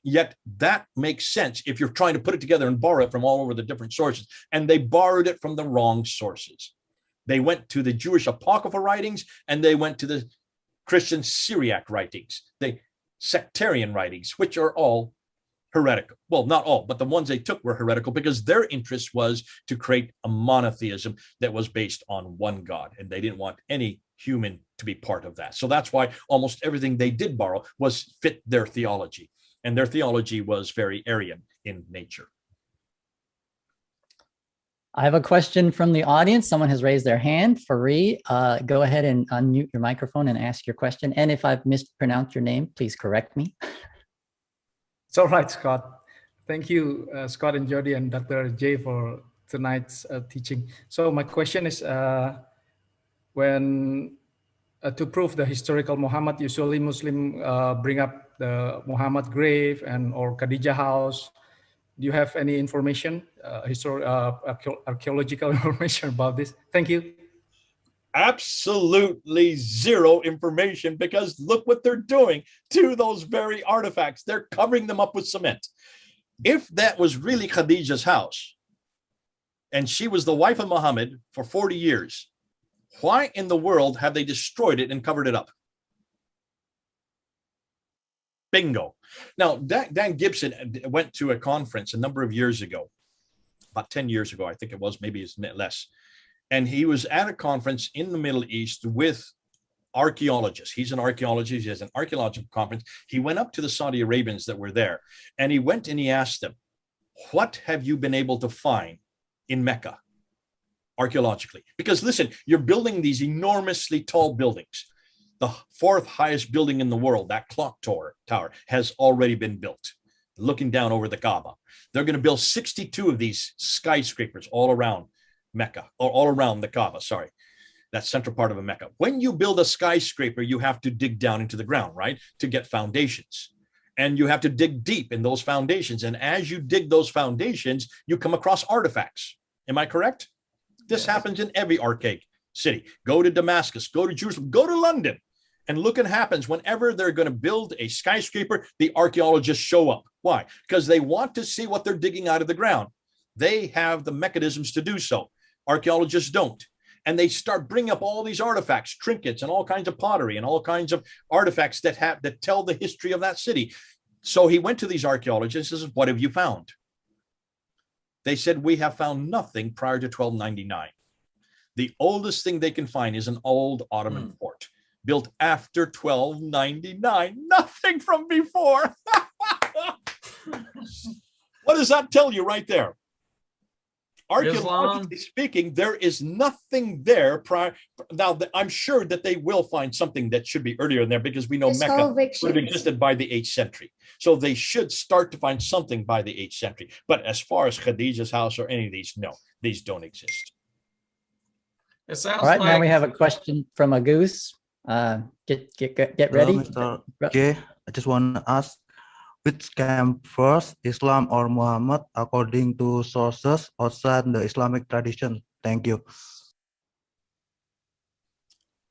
Yet that makes sense if you're trying to put it together and borrow it from all over the different sources. And they borrowed it from the wrong sources. They went to the Jewish Apocryphal writings, and they went to the Christian Syriac writings, the sectarian writings, which are all heretical. Well, not all, but the ones they took were heretical, because their interest was to create a monotheism that was based on one God, and they didn't want any human to be part of that. So that's why almost everything they did borrow fit their theology, and their theology was very Aryan in nature. I have a question from the audience. Someone has raised their hand. Farid, go ahead and unmute your microphone and ask your question. And if I've mispronounced your name, please correct me. It's all right, Scott. Thank you, Scott and Jody and Dr. J, for tonight's teaching. So my question is, when to prove the historical Muhammad, usually Muslim bring up the Muhammad grave or Khadijah house. Do you have any information, archaeological information about this? Thank you. Absolutely zero information, because look what they're doing to those very artifacts. They're covering them up with cement. If that was really Khadijah's house, and she was the wife of Muhammad for 40 years, why in the world have they destroyed it and covered it up? Bingo. Now, Dan Gibson went to a conference a number of years ago, about 10 years ago, I think it was, maybe it's less. And he was at a conference in the Middle East with archaeologists. He's an archaeologist. He has an archaeological conference. He went up to the Saudi Arabians that were there, and he went and he asked them, What have you been able to find in Mecca archaeologically? Because listen, you're building these enormously tall buildings. The fourth highest building in the world, that clock tower, has already been built, looking down over the Kaaba. They're going to build 62 of these skyscrapers all around Mecca, or all around the Kaaba, sorry, that central part of a Mecca. When you build a skyscraper, you have to dig down into the ground, right, to get foundations. And you have to dig deep in those foundations. And as you dig those foundations, you come across artifacts. Am I correct? This happens in every archaic city. Go to Damascus, go to Jerusalem, go to London, and look what happens whenever they're going to build a skyscraper, the archaeologists show up. Why? Because they want to see what they're digging out of the ground. They have the mechanisms to do so. Archaeologists don't. And they start bringing up all these artifacts, trinkets, and all kinds of pottery and all kinds of artifacts that tell the history of that city. So he went to these archaeologists and says, what have you found? They said, we have found nothing prior to 1299. The oldest thing they can find is an old Ottoman fort built after 1299. Nothing from before. What does that tell you right there? Archaeologically speaking, there is nothing there prior. Now, I'm sure that they will find something that should be earlier in there, because we know Mecca would have existed by the 8th century. So they should start to find something by the 8th century. But as far as Khadija's house or any of these, no, these don't exist. It sounds All right, like... now we have a question from a goose. Get ready. Mr. J, I just want to ask, which came first, Islam or Muhammad, according to sources outside the Islamic tradition? Thank you.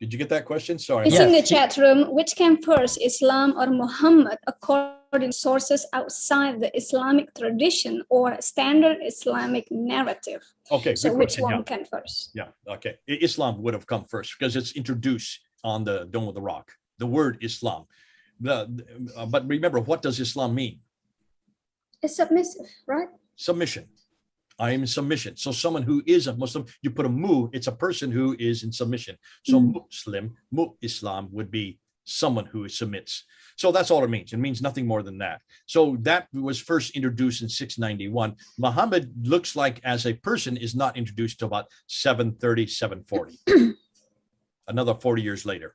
Did you get that question? Sorry. It's in the chat room. Which came first, Islam or Muhammad, according to sources outside the Islamic tradition or standard Islamic narrative? Okay. So which one came first? Yeah. Okay. Islam would have come first because it's introduced on the Dome of the Rock. The word Islam. But remember, what does Islam mean? It's submissive, right? Submission. I am in submission. So someone who is a Muslim, you put a mu, it's a person who is in submission. So Muslim, Islam would be someone who submits. So that's all it means. It means nothing more than that. So that was first introduced in 691. Muhammad looks like as a person is not introduced to about 730, 740. Another 40 years later.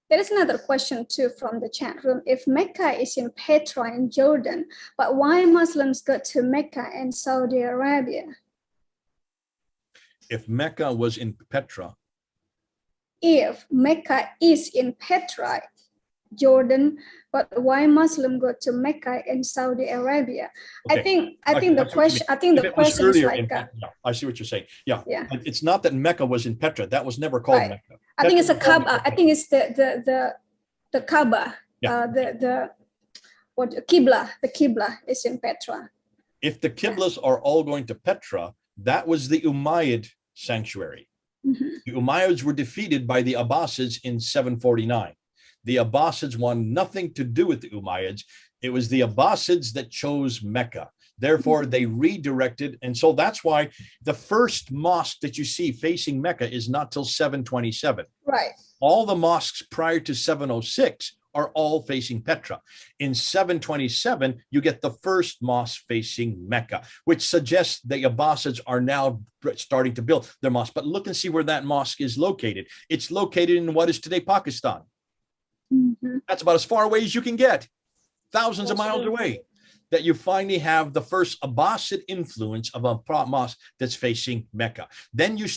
There is another question too from the chat room. If Mecca is in Petra in Jordan, but why Muslims go to Mecca and Saudi Arabia? If Mecca was in Petra. If Mecca is in Petra, Jordan, but why Muslim go to Mecca and Saudi Arabia? Okay. I think the question is like I see what you're saying. Yeah. Yeah. It's not that Mecca was in Petra. That was never called Mecca. I think it's a Kaaba. I think it's the Kaaba. Yeah. The Qibla. The Qibla is in Petra. If the Qiblas are all going to Petra, that was the Umayyad sanctuary. The Umayyads were defeated by the Abbasids in 749. The Abbasids wanted nothing to do with the Umayyads. It was the Abbasids that chose Mecca. Therefore, they redirected. And so that's why the first mosque that you see facing Mecca is not till 727. Right. All the mosques prior to 706 are all facing Petra. In 727, you get the first mosque facing Mecca, which suggests the Abbasids are now starting to build their mosque. But look and see where that mosque is located. It's located in what is today Pakistan. That's about as far away as you can get, thousands of miles away, that you finally have the first Abbasid influence of a mosque that's facing Mecca. Then you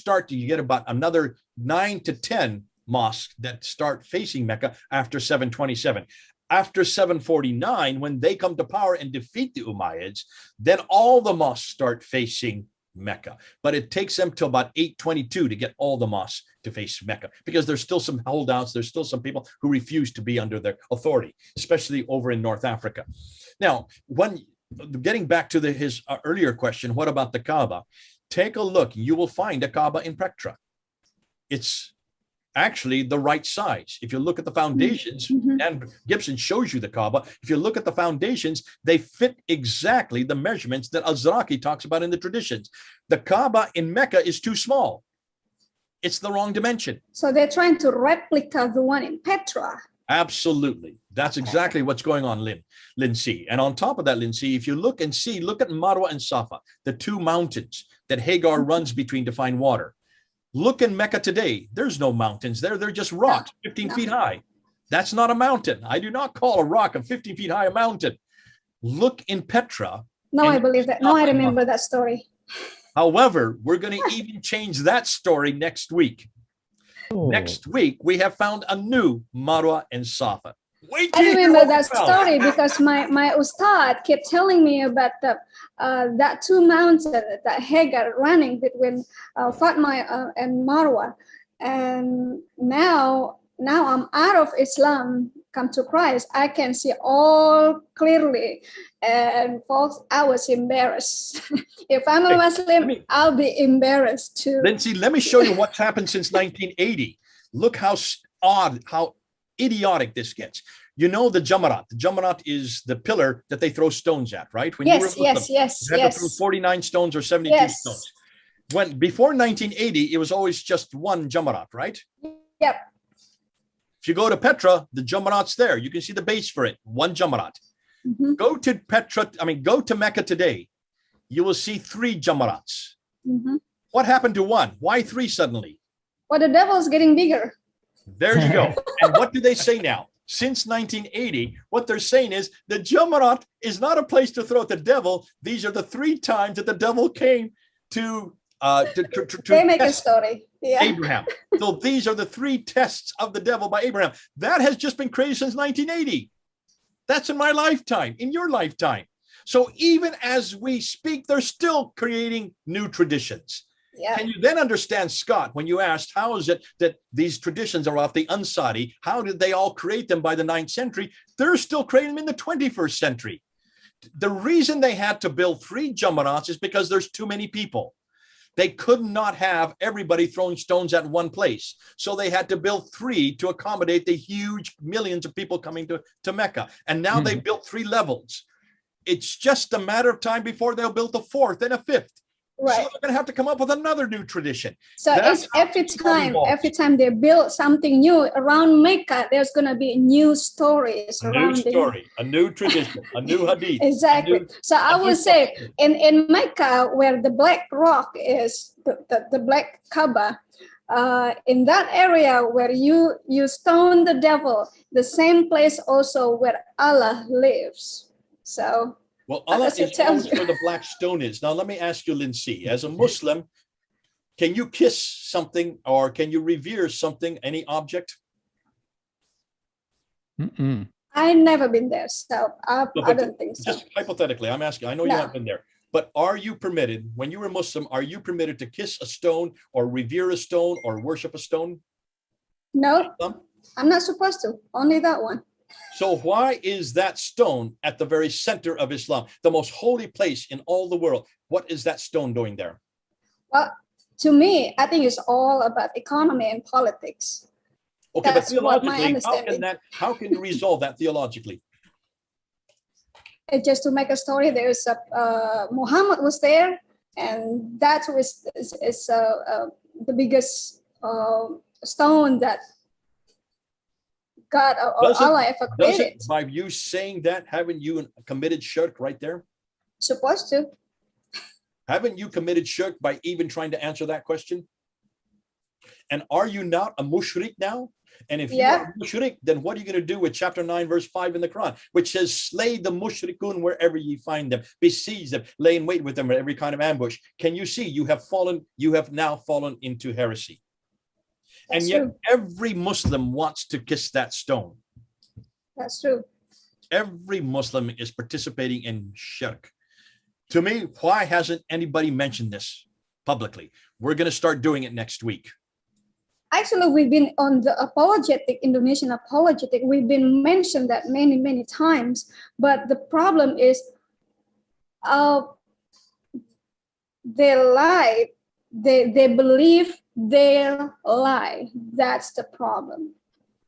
get about another 9 to 10 mosques that start facing Mecca after 727. After 749, when they come to power and defeat the Umayyads, then all the mosques start facing Mecca. But it takes them to about 822 to get all the mosques to face Mecca, because there's still some holdouts. There's still some people who refuse to be under their authority, especially over in North Africa. Now, getting back to his earlier question, what about the Kaaba? Take a look. You will find a Kaaba in Petra. It's actually the right size. If you look at the foundations, and Gibson shows you the Kaaba, if you look at the foundations, they fit exactly the measurements that Al-Zaraqi talks about in the traditions. The Kaaba in Mecca is too small. It's the wrong dimension. So they're trying to replicate the one in Petra. Absolutely. That's exactly what's going on, Lindsay. And on top of that, Lindsay, if you look and see, look at Marwa and Safa, the two mountains that Hagar runs between to find water. Look in Mecca today. There's no mountains there. They're just rocks, 15 feet high. That's not a mountain. I do not call a rock of 15 feet high a mountain. Look in Petra. No, I believe that. No, I remember that story. However, we're going to even change that story next week. Oh. Next week, we have found a new Marwa and Safa. Wait I remember that story because my ustad kept telling me about the that two mountains that Hagar running between Fatma and Marwa, and now I'm out of Islam, come to Christ. I can see all clearly, and folks, I was embarrassed. If I'm a Muslim, I'll be embarrassed too. Lindsay, let me show you what's happened since 1980. Look how odd, how idiotic this gets. You know the Jamarat. The Jamarat is the pillar that they throw stones at, right? When Yes. you had to throw 49 stones or 72 stones. When before 1980, it was always just one Jamarat, right? Yep. If you go to Petra, the Jamarat's there. You can see the base for it, one Jamarat. Mm-hmm. Go to Mecca today. You will see 3 Jamarats. Mm-hmm. What happened to one? Why 3 suddenly? Well, the devil's getting bigger. There you go. And what do they say now? Since 1980, what they're saying is the Jamarat is not a place to throw at the devil. These are the 3 times that the devil came to they make a story. Yeah. Abraham. So these are the 3 tests of the devil by Abraham. That has just been created since 1980. That's in my lifetime, in your lifetime. So even as we speak, they're still creating new traditions. Yeah. Can you then understand, Scott, when you asked how is it that these traditions are of the Ansari, how did they all create them by the 9th century? They're still creating them in the 21st century. The reason they had to build 3 Jamarats is because there's too many people. They could not have everybody throwing stones at one place. So they had to build 3 to accommodate the huge millions of people coming to Mecca. And now they built 3 levels. It's just a matter of time before they'll build a 4th and a 5th. Right. So they're going to have to come up with another new tradition. So it's every time they build something new around Mecca, there's going to be new stories around new story, a new tradition, a new hadith. Exactly. So I would say in Mecca, where the black rock is, the black Kaaba, in that area where you stone the devil, the same place also where Allah lives. So. Well, Allah is always where the black stone is. Now, let me ask you, Lindsay, as a Muslim, can you kiss something or can you revere something, any object? I've never been there, so I don't think so. Just hypothetically, I'm asking, I know you haven't been there, but are you permitted, when you were Muslim, are you permitted to kiss a stone or revere a stone or worship a stone? No, I'm not supposed to, only that one. So why is that stone at the very center of Islam, the most holy place in all the world? What is that stone doing there? Well, to me, I think it's all about economy and politics. Okay, That's but what my theologically, understanding. how can you resolve that theologically? Just to make a story, there's Muhammad was there, and that was the biggest stone that God or Allah ever created. By you saying that, haven't you committed shirk right there? Supposed to. Haven't you committed shirk by even trying to answer that question? And are you not a mushrik now? And if you are a mushrik, then what are you going to do with chapter 9, verse 5 in the Quran, which says, slay the mushrikun wherever ye find them, besiege them, lay in wait with them at every kind of ambush. Can you see you have now fallen into heresy? That's and yet true. Every Muslim wants to kiss that stone. That's true. Every Muslim is participating in shirk. To me, why hasn't anybody mentioned this publicly? We're going to start doing it next week. Actually, we've been on the Indonesian apologetic. We've been mentioned that many, many times. But the problem is they lie. They believe their lie. That's the problem.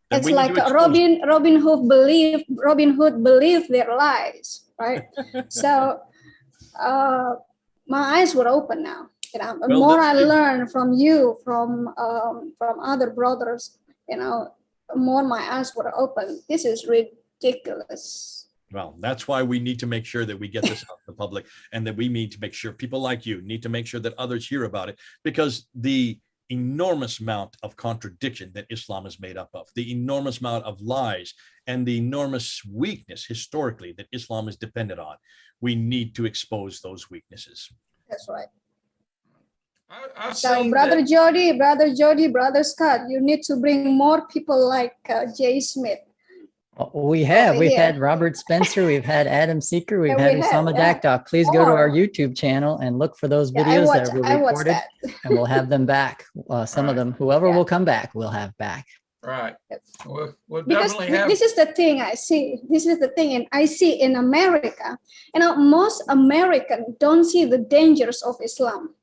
And it's like Robin Hood believed their lies, right? So my eyes were open now. The more I learn from you, from other brothers, the more my eyes were open. This is ridiculous. Well, that's why we need to make sure that we get this out to the public, and that we need to make sure people like you need to make sure that others hear about it, because the enormous amount of contradiction that Islam is made up of, the enormous amount of lies, and the enormous weakness historically that Islam is dependent on, we need to expose those weaknesses. That's right. I've So, seen Brother that- Jody, Brother Scott, you need to bring more people like Jay Smith. We have. Over We've here. had Robert Spencer. We've had Adam Seeker. We've Yeah, had we have, Usama yeah. Dakdock. Please go to our More. YouTube channel and look for those Yeah, videos that were I watched recorded, that. and we'll have them back. Some of Right. them, whoever Yeah. will come back, we'll have back. Right. We'll Because definitely have. this is the thing I see. This is the thing, and I see in America. Most Americans don't see the dangers of Islam.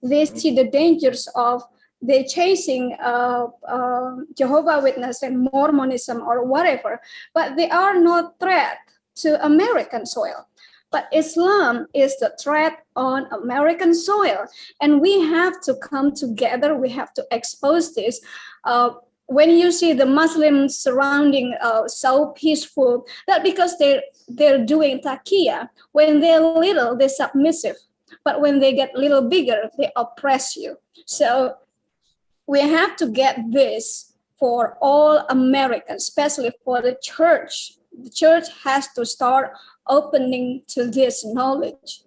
They see the dangers of they chasing Jehovah Witness and Mormonism or whatever, but they are no threat to American soil. But Islam is the threat on American soil, and we have to come together. We have to expose this. When you see the Muslims surrounding so peaceful, that because they're doing taqiyya. When they're little, they're submissive, but when they get little bigger, they oppress you. So we have to get this for all Americans, especially for the church. The church has to start opening to this knowledge.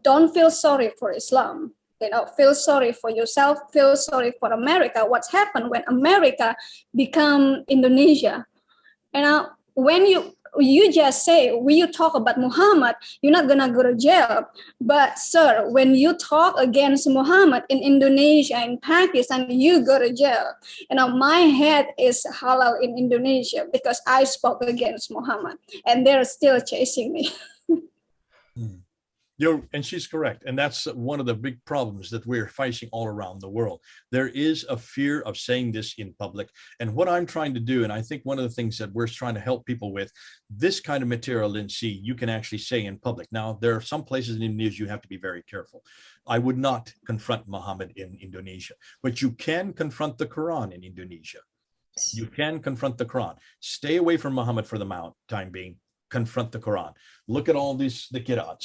Don't feel sorry for Islam. Feel sorry for yourself, feel sorry for America. What's happened when America become Indonesia? When you just say, when you talk about Muhammad, you're not gonna go to jail. But sir, when you talk against Muhammad in Indonesia, in Pakistan, you go to jail. My head is halal in Indonesia because I spoke against Muhammad, and they're still chasing me. And she's correct. And that's one of the big problems that we're facing all around the world. There is a fear of saying this in public. And what I'm trying to do, and I think one of the things that we're trying to help people with, this kind of material, Lindsay, you can actually say in public. Now, there are some places in Indonesia you have to be very careful. I would not confront Muhammad in Indonesia, but you can confront the Quran in Indonesia. You can confront the Quran. Stay away from Muhammad for the time being. Confront the Quran. Look at all these the qira'ats.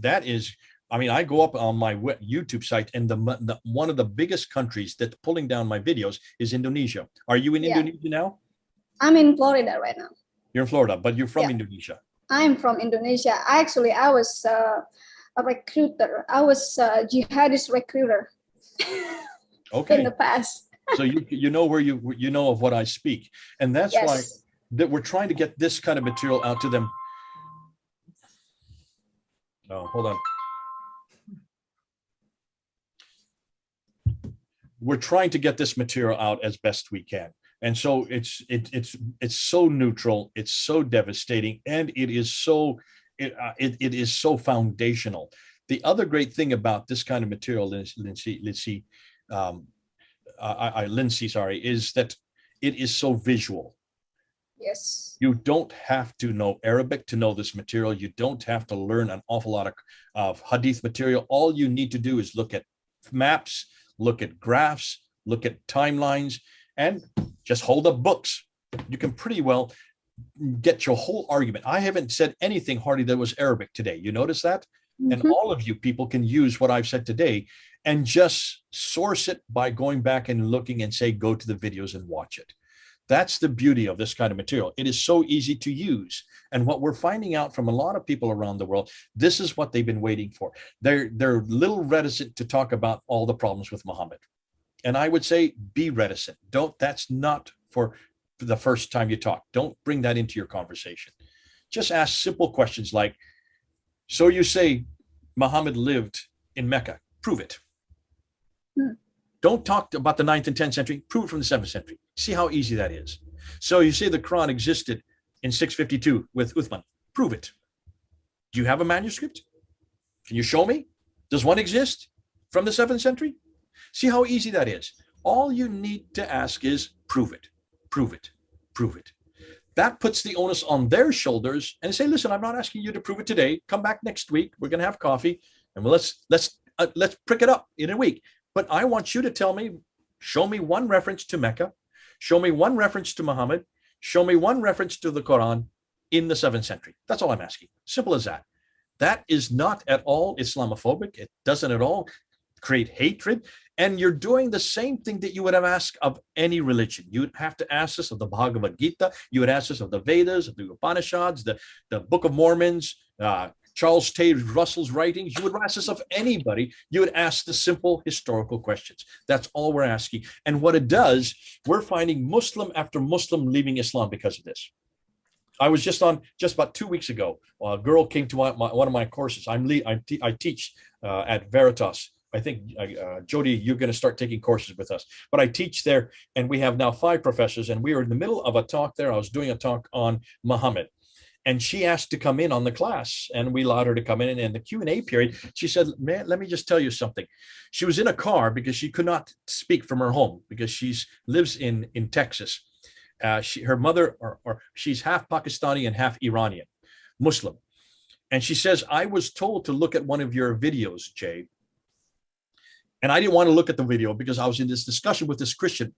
That is. I mean, I go up on my YouTube site, and the one of the biggest countries that's pulling down my videos is Indonesia. Are you in Indonesia now? I'm in Florida right now. You're in Florida, but you're from Indonesia. I'm from Indonesia. Actually, I was a recruiter. I was a jihadist recruiter. Okay. In the past. So you know where you know of what I speak, and that's why that we're trying to get this kind of material out to them. Oh, hold on. We're trying to get this material out as best we can. And so it's so neutral, it's so devastating, and it is so foundational. The other great thing about this kind of material, Lindsay, is that it is so visual. Yes. You don't have to know Arabic to know this material. You don't have to learn an awful lot of hadith material. All you need to do is look at maps, look at graphs, look at timelines, and just hold up books. You can pretty well get your whole argument. I haven't said anything hardly that was Arabic today. You notice that? Mm-hmm. And all of you people can use what I've said today and just source it by going back and looking and say, go to the videos and watch it. That's the beauty of this kind of material. It is so easy to use. And what we're finding out from a lot of people around the world, this is what they've been waiting for. They're a little reticent to talk about all the problems with Muhammad. And I would say be reticent. That's not for the first time you talk. Don't bring that into your conversation. Just ask simple questions like, so you say Muhammad lived in Mecca. Prove it. Don't talk about the 9th and 10th century. Prove it from the 7th century. See how easy that is. So you say the Quran existed in 652 with Uthman. Prove it. Do you have a manuscript? Can you show me? Does one exist from the 7th century? See how easy that is. All you need to ask is prove it, prove it, prove it. That puts the onus on their shoulders and say, listen, I'm not asking you to prove it today. Come back next week. We're going to have coffee and let's prick it up in a week. But I want you to tell me, show me one reference to Mecca, show me one reference to Muhammad, Show me one reference to the Quran in the 7th century. That's all I'm asking. Simple as that. That is not at all Islamophobic. It doesn't at all create hatred. And you're doing the same thing that you would have asked of any religion. You would have to ask us of the Bhagavad Gita. You would ask us of the Vedas, of the Upanishads, the Book of Mormons, Charles Taze Russell's writings. You would ask us of anybody. You would ask the simple historical questions. That's all we're asking. And what it does, we're finding Muslim after Muslim leaving Islam because of this. I was just about 2 weeks ago. A girl came to one of my courses. I teach at Veritas. I think, Jody, you're going to start taking courses with us. But I teach there, and we have now 5 professors, and we were in the middle of a talk there. I was doing a talk on Muhammad, and she asked to come in on the class, and we allowed her to come in. And in the Q&A period, she said, man, let me just tell you something. She was in a car because she could not speak from her home because she lives in Texas. Her mother, or she's half Pakistani and half Iranian, Muslim. And she says, I was told to look at one of your videos, Jay. And I didn't want to look at the video because I was in this discussion with this Christian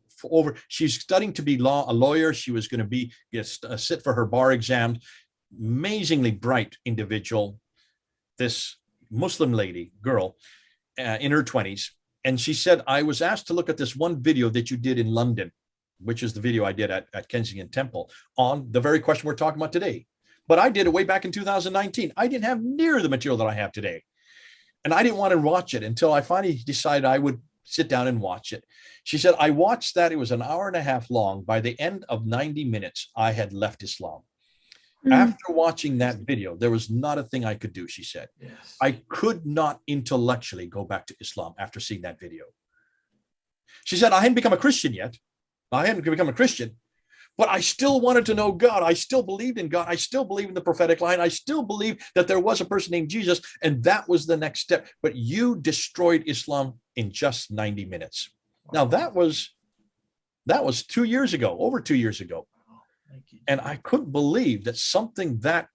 she's studying to be a lawyer. She was going to sit for her bar exam. Amazingly bright individual, this Muslim lady, girl, in her 20s. And she said, I was asked to look at this one video that you did in London, which is the video I did at Kensington Temple on the very question we're talking about today. But I did it way back in 2019. I didn't have near the material that I have today. And I didn't want to watch it until I finally decided I would sit down and watch it. She said, I watched that. It was an hour and a half long. By the end of 90 minutes, I had left Islam. After watching that video, there was not a thing I could do, she said. Yes. I could not intellectually go back to Islam after seeing that video. She said, I hadn't become a Christian yet. I hadn't become a Christian, but I still wanted to know God. I still believed in God. I still believe in the prophetic line. I still believe that there was a person named Jesus, and that was the next step. But you destroyed Islam in just 90 minutes. Now, that was 2 years ago, over 2 years ago. And I couldn't believe that something that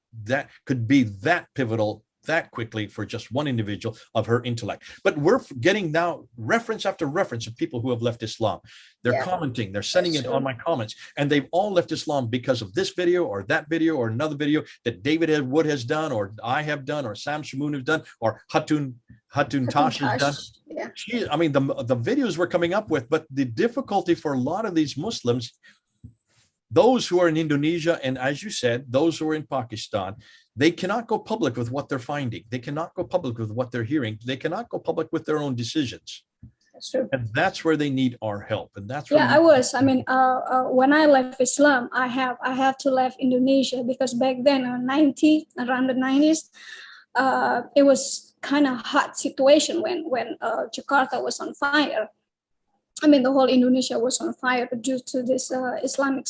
could be that pivotal that quickly for just one individual of her intellect. But we're getting now reference after reference of people who have left Islam. They're commenting, they're sending it on my comments, and they've all left Islam because of this video or that video or another video that David Wood has done, or I have done, or Sam Shamoon have done, or Hatun Tash has done. Yeah. I mean, the videos we're coming up with, but the difficulty for a lot of these Muslims, those who are in Indonesia, and as you said, those who are in Pakistan, they cannot go public with what they're finding. They cannot go public with what they're hearing. They cannot go public with their own decisions. That's true. And that's where they need our help. And that's where when I left Islam, I have to leave Indonesia because back then, around the 90s, it was kind of hot situation when Jakarta was on fire. I mean, the whole Indonesia was on fire due to this Islamic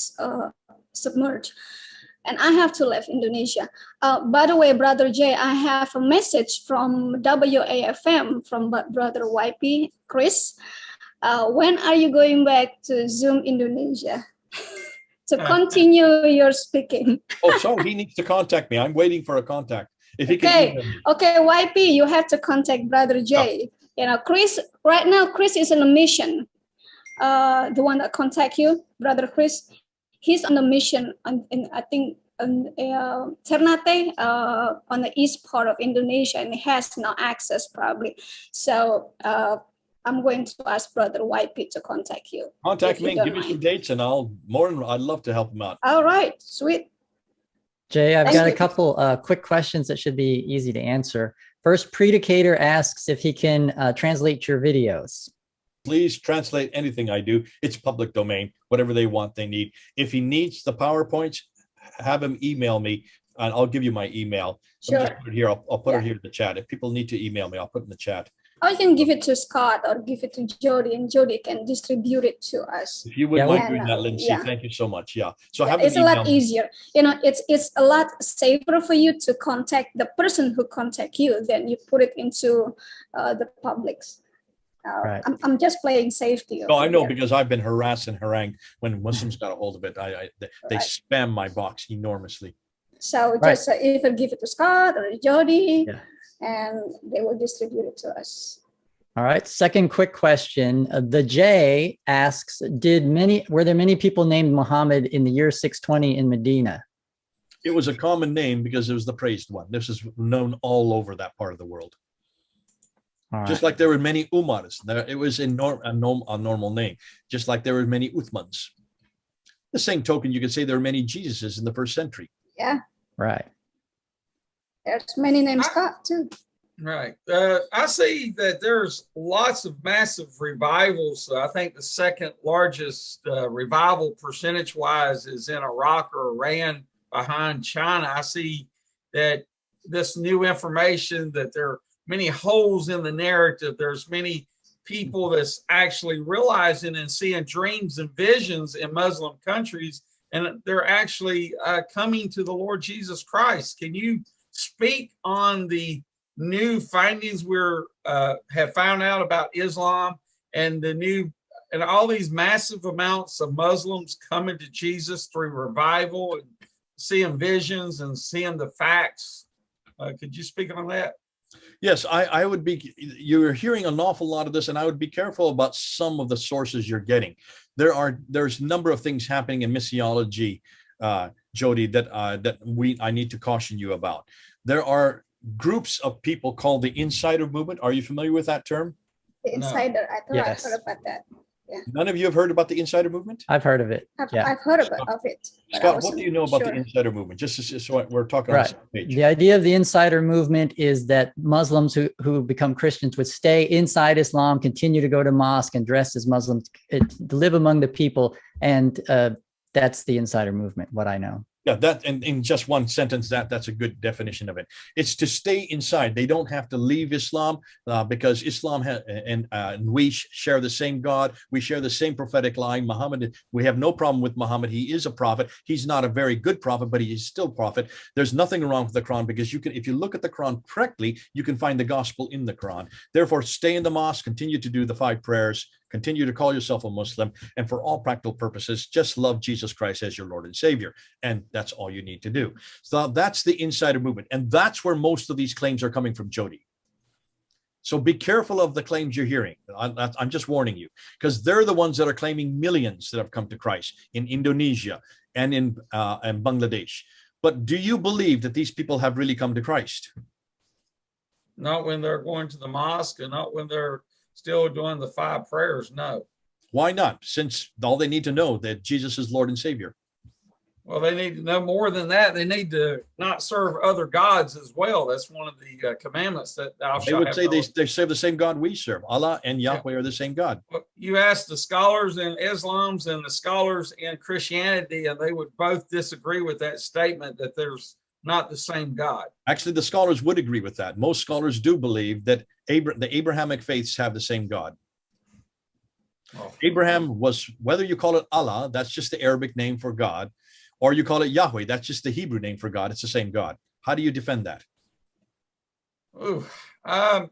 submerge. And I have to leave Indonesia. By the way, Brother Jay, I have a message from WAFM from Brother YP, Chris. When are you going back to Zoom Indonesia to continue your speaking? Oh, so he needs to contact me. I'm waiting for a contact. If he okay, YP, you have to contact Brother Jay. Oh. You know, Chris, right now, Chris is on a mission. The one that contact you, Brother Chris, he's on a mission in Ternate, on the east part of Indonesia, and he has no access probably. So I'm going to ask Brother YP to contact you. Contact me, give me some dates, and I'd love to help him out. All right, sweet. Jay, I've got a couple quick questions that should be easy to answer. First, Predicator asks if he can translate your videos. Please translate anything I do. It's public domain, whatever they want, they need. If he needs the PowerPoints, have him email me, and I'll give you my email. Sure. Just put it here. I'll put it here in the chat. If people need to email me, I'll put it in the chat. Or you can give it to Scott or give it to Jody, and Jody can distribute it to us. If you would mind doing that, Lindsay, thank you so much. Yeah. So it's a lot easier. You know, it's a lot safer for you to contact the person who contact you than you put it into the public's. Right. I'm just playing safety. Oh, I know, because I've been harassed and harangued when Muslims got a hold of it. They spam my box enormously. So just either give it to Scott or Jody, and they will distribute it to us. All right. Second quick question. The J asks, were there many people named Muhammad in the year 620 in Medina? It was a common name because it was the praised one. This is known all over that part of the world. All Just right. like there were many Umars. It was a normal name. Just like there were many Uthmans. The same token, you could say there were many Jesuses in the first century. Yeah. Right. There's many names Scott too. Right. I see that there's lots of massive revivals. I think the second largest revival percentage wise is in Iraq or Iran behind China. I see that this new information, that there are many holes in the narrative. There's many people that's actually realizing and seeing dreams and visions in Muslim countries, and they're actually coming to the Lord Jesus Christ. Can you speak on the new findings we're have found out about Islam and and all these massive amounts of Muslims coming to Jesus through revival and seeing visions and seeing the facts? Could you speak on that? Yes, I would be, you're hearing an awful lot of this, and I would be careful about some of the sources you're getting. There's a number of things happening in missiology, Jody, that I need to caution you about. There are groups of people called the insider movement. Are you familiar with that term? The insider. I thought Yes. I heard about that. None of you have heard about the insider movement? I've heard of it. I've heard of it. but I Scott, what wasn't do you know about the sure. insider movement? Just so we're talking on the Right. same page. The idea of the insider movement is that Muslims who become Christians would stay inside Islam, continue to go to mosque and dress as Muslims, live among the people. And that's the insider movement, what I know. Yeah, that, and in just one sentence, that's a good definition of it. It's to stay inside. They don't have to leave Islam because Islam and we share the same God. We share the same prophetic line. Muhammad, we have no problem with Muhammad. He is a prophet. He's not a very good prophet, but he is still prophet. There's nothing wrong with the Quran because if you look at the Quran correctly, you can find the gospel in the Quran. Therefore, stay in the mosque, continue to do the 5 prayers, continue to call yourself a Muslim, and for all practical purposes, just love Jesus Christ as your Lord and Savior. And that's all you need to do. So that's the insider movement. And that's where most of these claims are coming from, Jody. So be careful of the claims you're hearing. I'm just warning you, because they're the ones that are claiming millions that have come to Christ in Indonesia and in Bangladesh. But do you believe that these people have really come to Christ? Not when they're going to the mosque, and not when they're still doing the 5 prayers. No. Why not? Since all they need to know that Jesus is Lord and Savior. Well, they need to know more than that. They need to not serve other gods as well. That's one of the commandments that thou They shalt would have say no- they serve the same God we serve. Allah and Yahweh are the same God. Well, you ask the scholars in Islam's and the scholars in Christianity, and they would both disagree with that statement that there's not the same God. Actually, the scholars would agree with that. Most scholars do believe that the Abrahamic faiths have the same God. Oh. Abraham was, whether you call it Allah, that's just the Arabic name for God, or you call it Yahweh, that's just the Hebrew name for God. It's the same God. How do you defend that? Ooh, I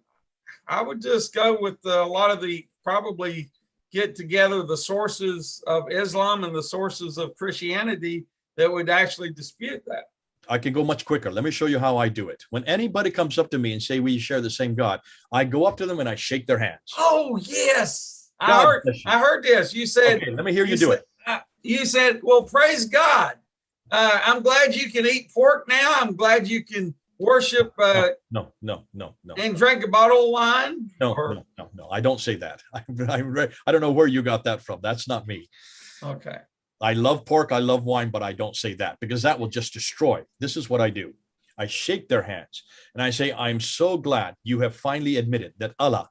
would just go with a lot of probably get together the sources of Islam and the sources of Christianity that would actually dispute that. I can go much quicker. Let me show you how I do it. When anybody comes up to me and say we share the same God, I go up to them and I shake their hands. Oh, yes. God bless you. I heard this. You said, Okay, let me hear you do it. You said, well, praise God. I'm glad you can eat pork now. I'm glad you can worship No. and drink a bottle of wine. No. I don't say that. I don't know where you got that from. That's not me. Okay. I love pork, I love wine, but I don't say that because that will just destroy. This is what I do. I shake their hands and I say, I'm so glad you have finally admitted that Allah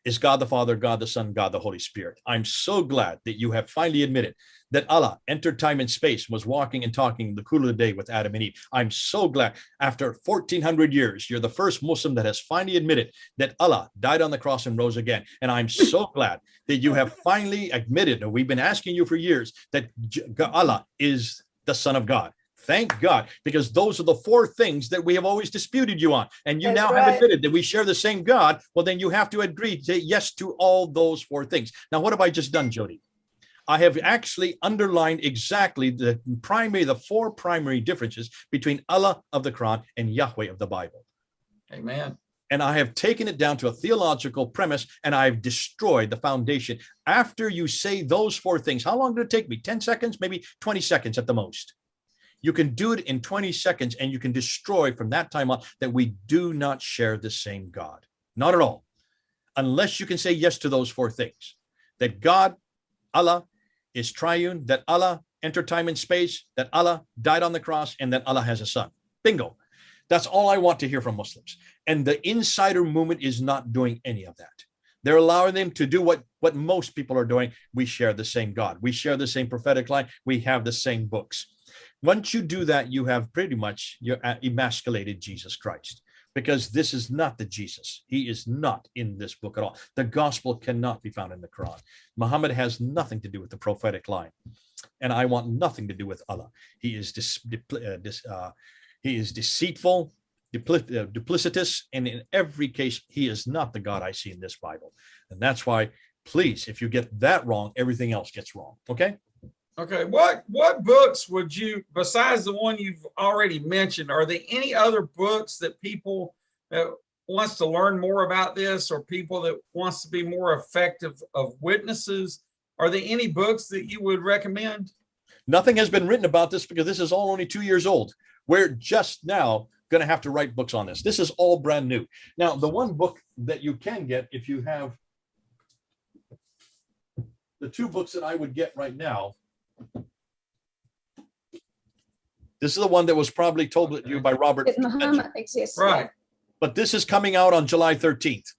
is God the Father, God the Son, God the Holy Spirit. I'm so glad that you have finally admitted that Allah entered time and space, was walking and talking in the cool of the day with Adam and Eve. I'm so glad after 1400 years, you're the first Muslim that has finally admitted that Allah died on the cross and rose again. And I'm so glad that you have finally admitted, and we've been asking you for years, that Allah is the Son of God. Thank God, because those are the 4 things that we have always disputed you on. And you That's now right. have admitted that we share the same God. Well, then you have to agree, say yes to all those 4 things. Now, what have I just done, Jody? I have actually underlined exactly the 4 primary differences between Allah of the Quran and Yahweh of the Bible. Amen. and I have taken it down to a theological premise, and I've destroyed the foundation. After you say those four things, how long did it take me? 10 seconds, maybe 20 seconds at the most. You can do it in 20 seconds, and you can destroy from that time on that we do not share the same God. Not at all. Unless you can say yes to those four things. That God, Allah, is triune, that Allah entered time and space, that Allah died on the cross, and that Allah has a son. Bingo. That's all I want to hear from Muslims. And the insider movement is not doing any of that. They're allowing them to do what most people are doing. We share the same God. We share the same prophetic line. We have the same books. Once you do that, you have pretty much emasculated Jesus Christ, because this is not the Jesus. He is not in this book at all. The gospel cannot be found in the Quran. Muhammad has nothing to do with the prophetic line, and I want nothing to do with Allah. He is deceitful, duplicitous, and in every case, he is not the God I see in this Bible. And that's why, please, if you get that wrong, everything else gets wrong. Okay? Okay, what books would you, besides the one you've already mentioned, are there any other books that people that wants to learn more about this, or people that wants to be more effective of witnesses? Are there any books that you would recommend? Nothing has been written about this because this is all only 2 years old. We're just now going to have to write books on this. This is all brand new. Now, the one book that you can get, if you have the two books that I would get right now, this is the one that was probably told to you by Robert. Did Muhammad exist? Right. But this is coming out on July 13th.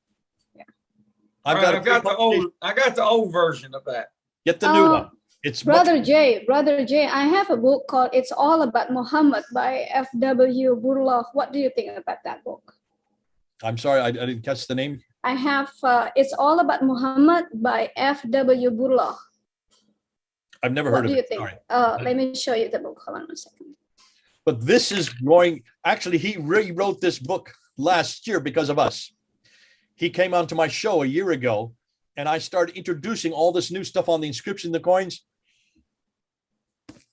Yeah. I've got the old version of that. Get the new one. It's Brother Jay, I have a book called It's All About Muhammad by F.W. Burlough. What do you think about that book? I'm sorry, I didn't catch the name. I have It's All About Muhammad by F.W. Burlough. I've never heard of it. What do you think? Let me show you the book. Hold on a second. But this is going, actually, he rewrote this book last year because of us. He came onto my show a year ago, and I started introducing all this new stuff on the inscription, the coins.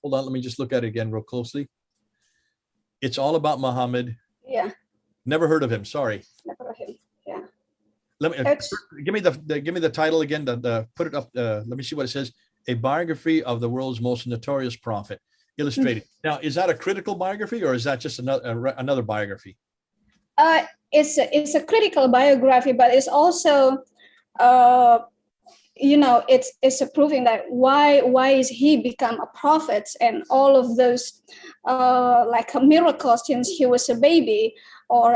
Hold on, let me just look at it again real closely. It's All About Muhammad. Yeah. Never heard of him. Sorry. Never heard of him. Yeah. Let me give me the title again. Put it up. Let me see what it says. A biography of the world's most notorious prophet, illustrated. Now, is that a critical biography, or is that just another biography? It's a critical biography, but it's also, it's a proving that why is he become a prophet, and all of those like miracles since he was a baby, or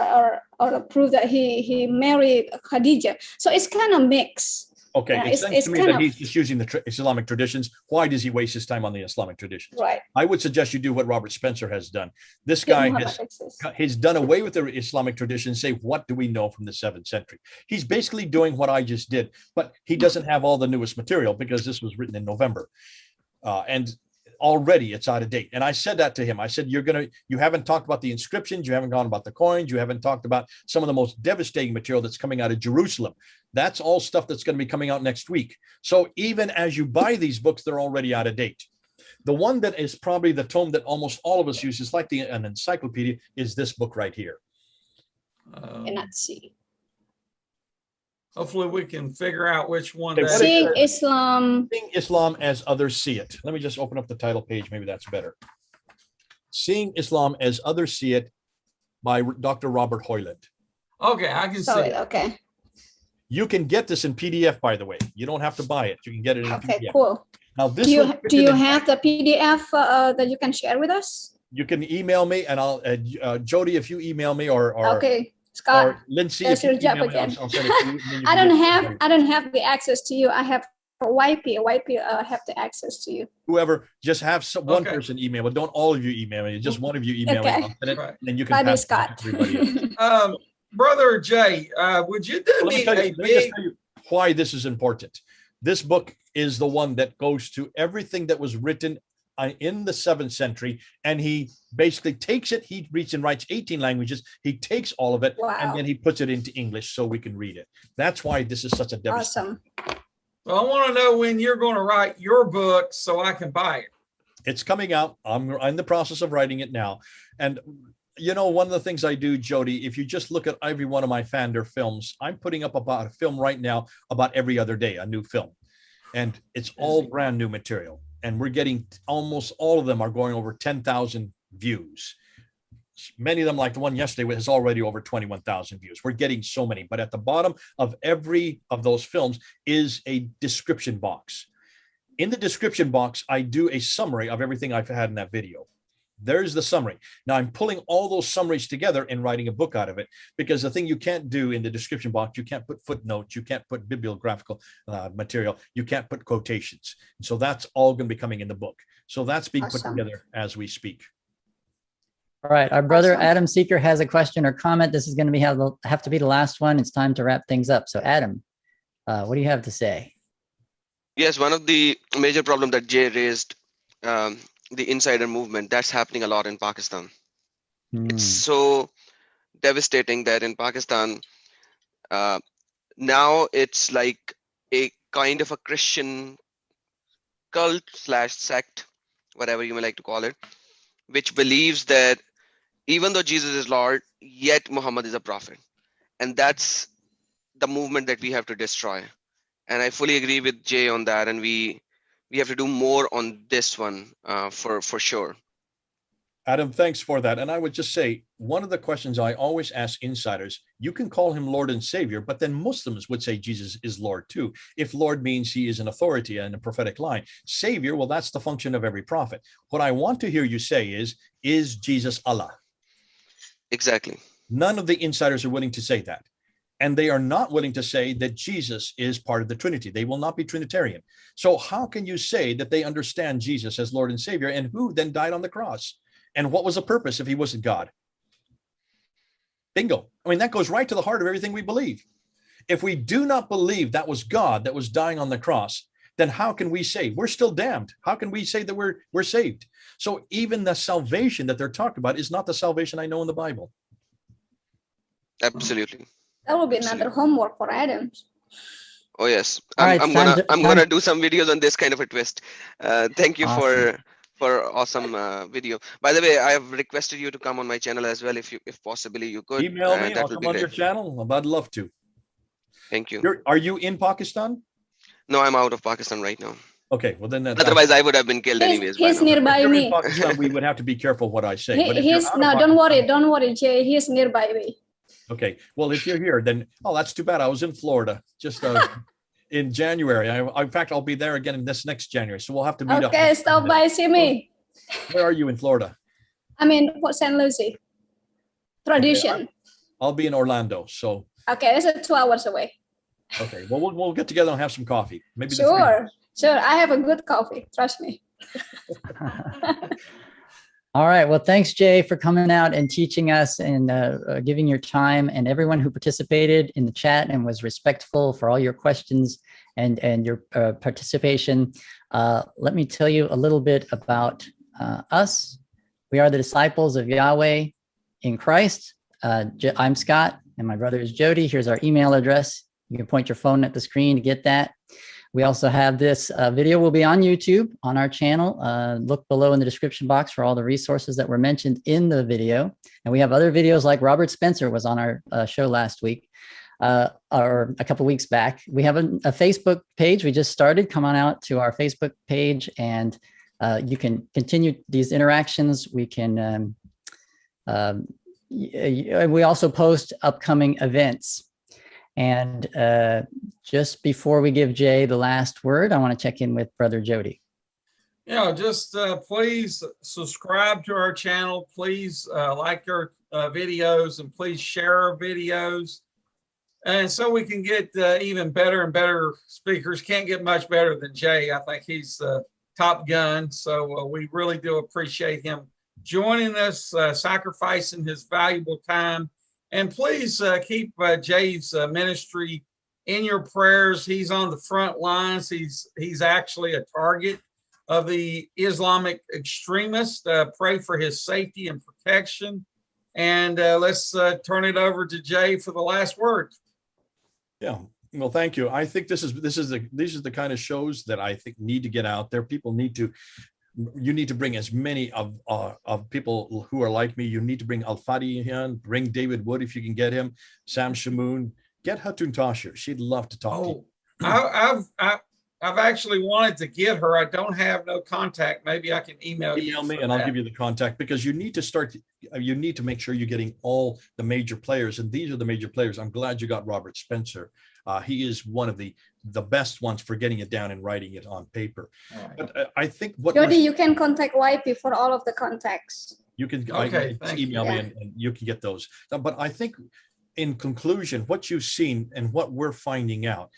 a proof that he married Khadijah. So it's kind of mixed. Okay, it seems to me that he's just using the Islamic traditions. Why does he waste his time on the Islamic traditions? Right. I would suggest you do what Robert Spencer has done. This guy has done away with the Islamic traditions. Say, what do we know from the 7th century? He's basically doing what I just did, but he doesn't have all the newest material because this was written in November. And already it's out of date. And I said that to him. I said, you haven't talked about the inscriptions. You haven't gone about the coins. You haven't talked about some of the most devastating material that's coming out of Jerusalem. That's all stuff that's going to be coming out next week. So even as you buy these books, they're already out of date. The one that is probably the tome that almost all of us use, is like an encyclopedia, is this book right here. Cannot see. Hopefully we can figure out which one. Seeing Islam. Seeing Islam as Others See It. Let me just open up the title page. Maybe that's better. Seeing Islam as Others See It by Dr. Robert Hoyland. Okay, I can see it. Okay. You can get this in PDF, by the way. You don't have to buy it. You can get it in PDF. Okay, cool. Now, this do you have the PDF that you can share with us? You can email me, and I'll Jody, if you email me, or okay, Scott, or Lindsay, that's your job again. I'll send it to you. I don't have the access to you. I have YP. YP have the access to you. Whoever, just have one person email, but don't all of you email me. Just one of you email me. I'll send it, and then you can pass Scott. it to everybody else. Brother Jay, would you do me a big... Let me just tell you why this is important. This book is the one that goes to everything that was written in the 7th century, and he basically takes it. He reads and writes 18 languages. He takes all of it, and then he puts it into English so we can read it. That's why this is such a devastating. Awesome. Well, I want to know when you're going to write your book so I can buy it. It's coming out. I'm in the process of writing it now, and You know, one of the things I do, Jody, if you just look at every one of my Pfander films, I'm putting up about a film right now about every other day, a new film. And it's all brand new material. And we're getting, almost all of them are going over 10,000 views. Many of them, like the one yesterday, has already over 21,000 views. We're getting so many. But at the bottom of every of those films is a description box. In the description box, I do a summary of everything I've had in that video. There's the summary. Now I'm pulling all those summaries together and writing a book out of it, because the thing you can't do in the description box, you can't put footnotes, you can't put bibliographical material, you can't put quotations. So that's all going to be coming in the book. So that's being put together as we speak. All right, our brother Adam Seeker has a question or comment. This is going to have to be the last one. It's time to wrap things up. So Adam, what do you have to say? Yes, one of the major problems that Jay raised, the insider movement, that's happening a lot in Pakistan. It's so devastating that in Pakistan, now it's like a kind of a Christian cult / sect, whatever you may like to call it, which believes that even though Jesus is Lord, yet Muhammad is a prophet. And that's the movement that we have to destroy. And I fully agree with Jay on that. And we have to do more on this one for sure. Adam, thanks for that. And I would just say, one of the questions I always ask insiders, you can call him Lord and Savior, but then Muslims would say Jesus is Lord too. If Lord means he is an authority and a prophetic line. Savior, well, that's the function of every prophet. What I want to hear you say is Jesus Allah? Exactly. None of the insiders are willing to say that. And they are not willing to say that Jesus is part of the Trinity. They will not be Trinitarian. So how can you say that they understand Jesus as Lord and Savior, and who then died on the cross? And what was the purpose if he wasn't God? Bingo. I mean, that goes right to the heart of everything we believe. If we do not believe that was God that was dying on the cross, then how can we say we're still damned? How can we say that we're saved? So even the salvation that they're talking about is not the salvation I know in the Bible. Absolutely. That will be another homework for Adam. Oh yes, I'm gonna do some videos on this kind of a twist. Thank you Awesome. for awesome video. By the way, I have requested you to come on my channel as well, if possibly you could. Email me. That I'll would come be on great. your channel. I'd love to. Thank you. Are you in Pakistan? No, I'm out of Pakistan right now. Okay, well then Otherwise, I would have been killed anyways. He's by now. nearby if you're in me. Pakistan, we would have to be careful what I say. But if you're He's out of no, Pakistan- don't worry, Jay. He's nearby me. Okay, well, if you're here, then that's too bad. I was in Florida just in January. In fact, I'll be there again in this next January. So we'll have to meet up. Okay, stop by, see me. Where are you in Florida? I'm in Port St. Lucie. Tradition. I'll be in Orlando. So Okay, it's 2 hours away. okay, well, we'll get together and have some coffee. Maybe Sure. I have a good coffee. Trust me. All right. Well, thanks, Jay, for coming out and teaching us and giving your time, and everyone who participated in the chat and was respectful for all your questions and your participation. Let me tell you a little bit about us. We are the disciples of Yahweh in Christ. I'm Scott, and my brother is Jody. Here's our email address. You can point your phone at the screen to get that. We also have this video will be on YouTube on our channel. Look below in the description box for all the resources that were mentioned in the video. And we have other videos like Robert Spencer was on our show last week or a couple weeks back. We have a Facebook page we just started. Come on out to our Facebook page and you can continue these interactions. We can, we also post upcoming events. And just before we give Jay the last word, I want to check in with Brother Jody. Just please subscribe to our channel. Please like our videos, and please share our videos. And so we can get even better and better speakers. Can't get much better than Jay. I think he's top gun. So we really do appreciate him joining us, sacrificing his valuable time. And please keep Jay's ministry in your prayers. He's on the front lines. He's actually a target of the Islamic extremists. Pray for his safety and protection. And let's turn it over to Jay for the last word. Yeah. Well, thank you. I think these are the kind of shows that I think need to get out there. People need to You need to bring as many of people who are like me. You need to bring Al-Fadi in, bring David Wood if you can get him, Sam Shamoon, get Hatun Tasher. She'd love to talk to you. I've actually wanted to get her. I don't have no contact. Maybe I can email you. Email me and I'll give you the contact, because you need to start, you need to make sure you're getting all the major players. And these are the major players. I'm glad you got Robert Spencer. He is one of the best ones for getting it down and writing it on paper. Right. But I think what Jody, you can contact YP for all of the contacts. you can Okay, email me and you can get those. But I think in conclusion, what you've seen and what we're finding out,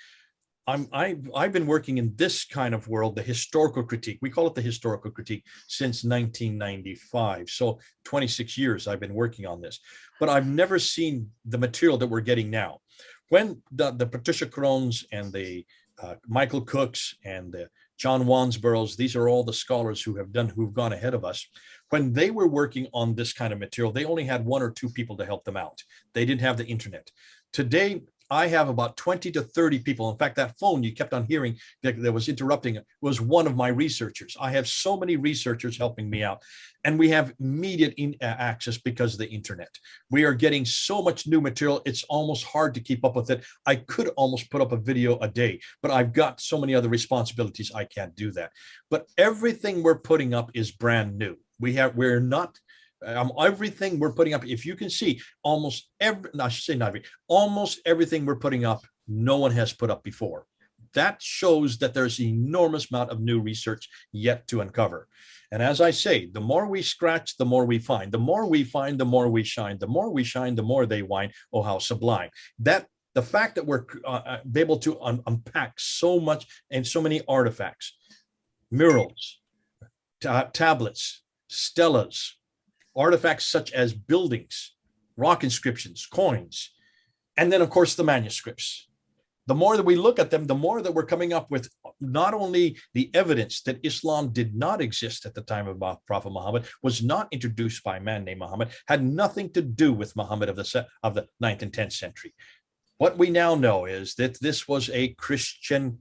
I've been working in this kind of world, the historical critique. We call it the historical critique since 1995. So 26 years I've been working on this, but I've never seen the material that we're getting now. When the Patricia Crones and the Michael Cooks and the John Wansboroughs, these are all the scholars who've gone ahead of us. When they were working on this kind of material, they only had 1 or 2 people to help them out. They didn't have the internet. Today, I have about 20 to 30 people. In fact, that phone you kept on hearing that was interrupting was one of my researchers. I have so many researchers helping me out, and we have immediate access because of the internet. We are getting so much new material. It's almost hard to keep up with it. I could almost put up a video a day, but I've got so many other responsibilities. I can't do that. But everything we're putting up is brand new. We're not everything we're putting up, if you can see, almost everything we're putting up, no one has put up before. That shows that there's an enormous amount of new research yet to uncover. And as I say, the more we scratch, the more we find. The more we find, the more we shine. The more we shine, the more they whine. Oh, how sublime. That the fact that we're able to unpack so much and so many artifacts, murals, tablets, stelas, artifacts such as buildings, rock inscriptions, coins, and then, of course, the manuscripts. The more that we look at them, the more that we're coming up with not only the evidence that Islam did not exist at the time of Prophet Muhammad, was not introduced by a man named Muhammad, had nothing to do with Muhammad of the 9th and 10th century. What we now know is that this was a Christian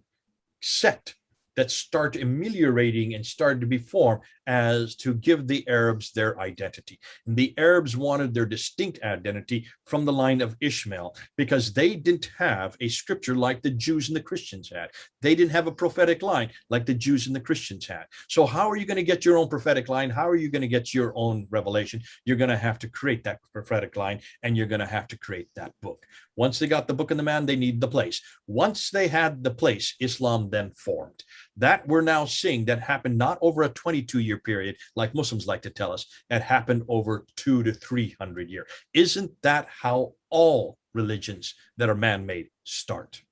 sect that started ameliorating and started to be formed as to give the Arabs their identity. And the Arabs wanted their distinct identity from the line of Ishmael because they didn't have a scripture like the Jews and the Christians had. They didn't have a prophetic line like the Jews and the Christians had. So how are you going to get your own prophetic line? How are you going to get your own revelation? You're going to have to create that prophetic line, and you're going to have to create that book. Once they got the book and the man, they need the place. Once they had the place, Islam then formed. That we're now seeing that happened not over a 22-year period, like Muslims like to tell us. It happened over 200 to 300 years. Isn't that how all religions that are man-made start?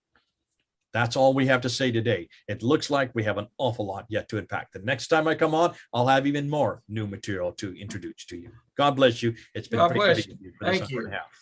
That's all we have to say today. It looks like we have an awful lot yet to unpack. The next time I come on, I'll have even more new material to introduce to you. God bless you. It's been God great bless to be you. with you for this Thank hour you. and a half.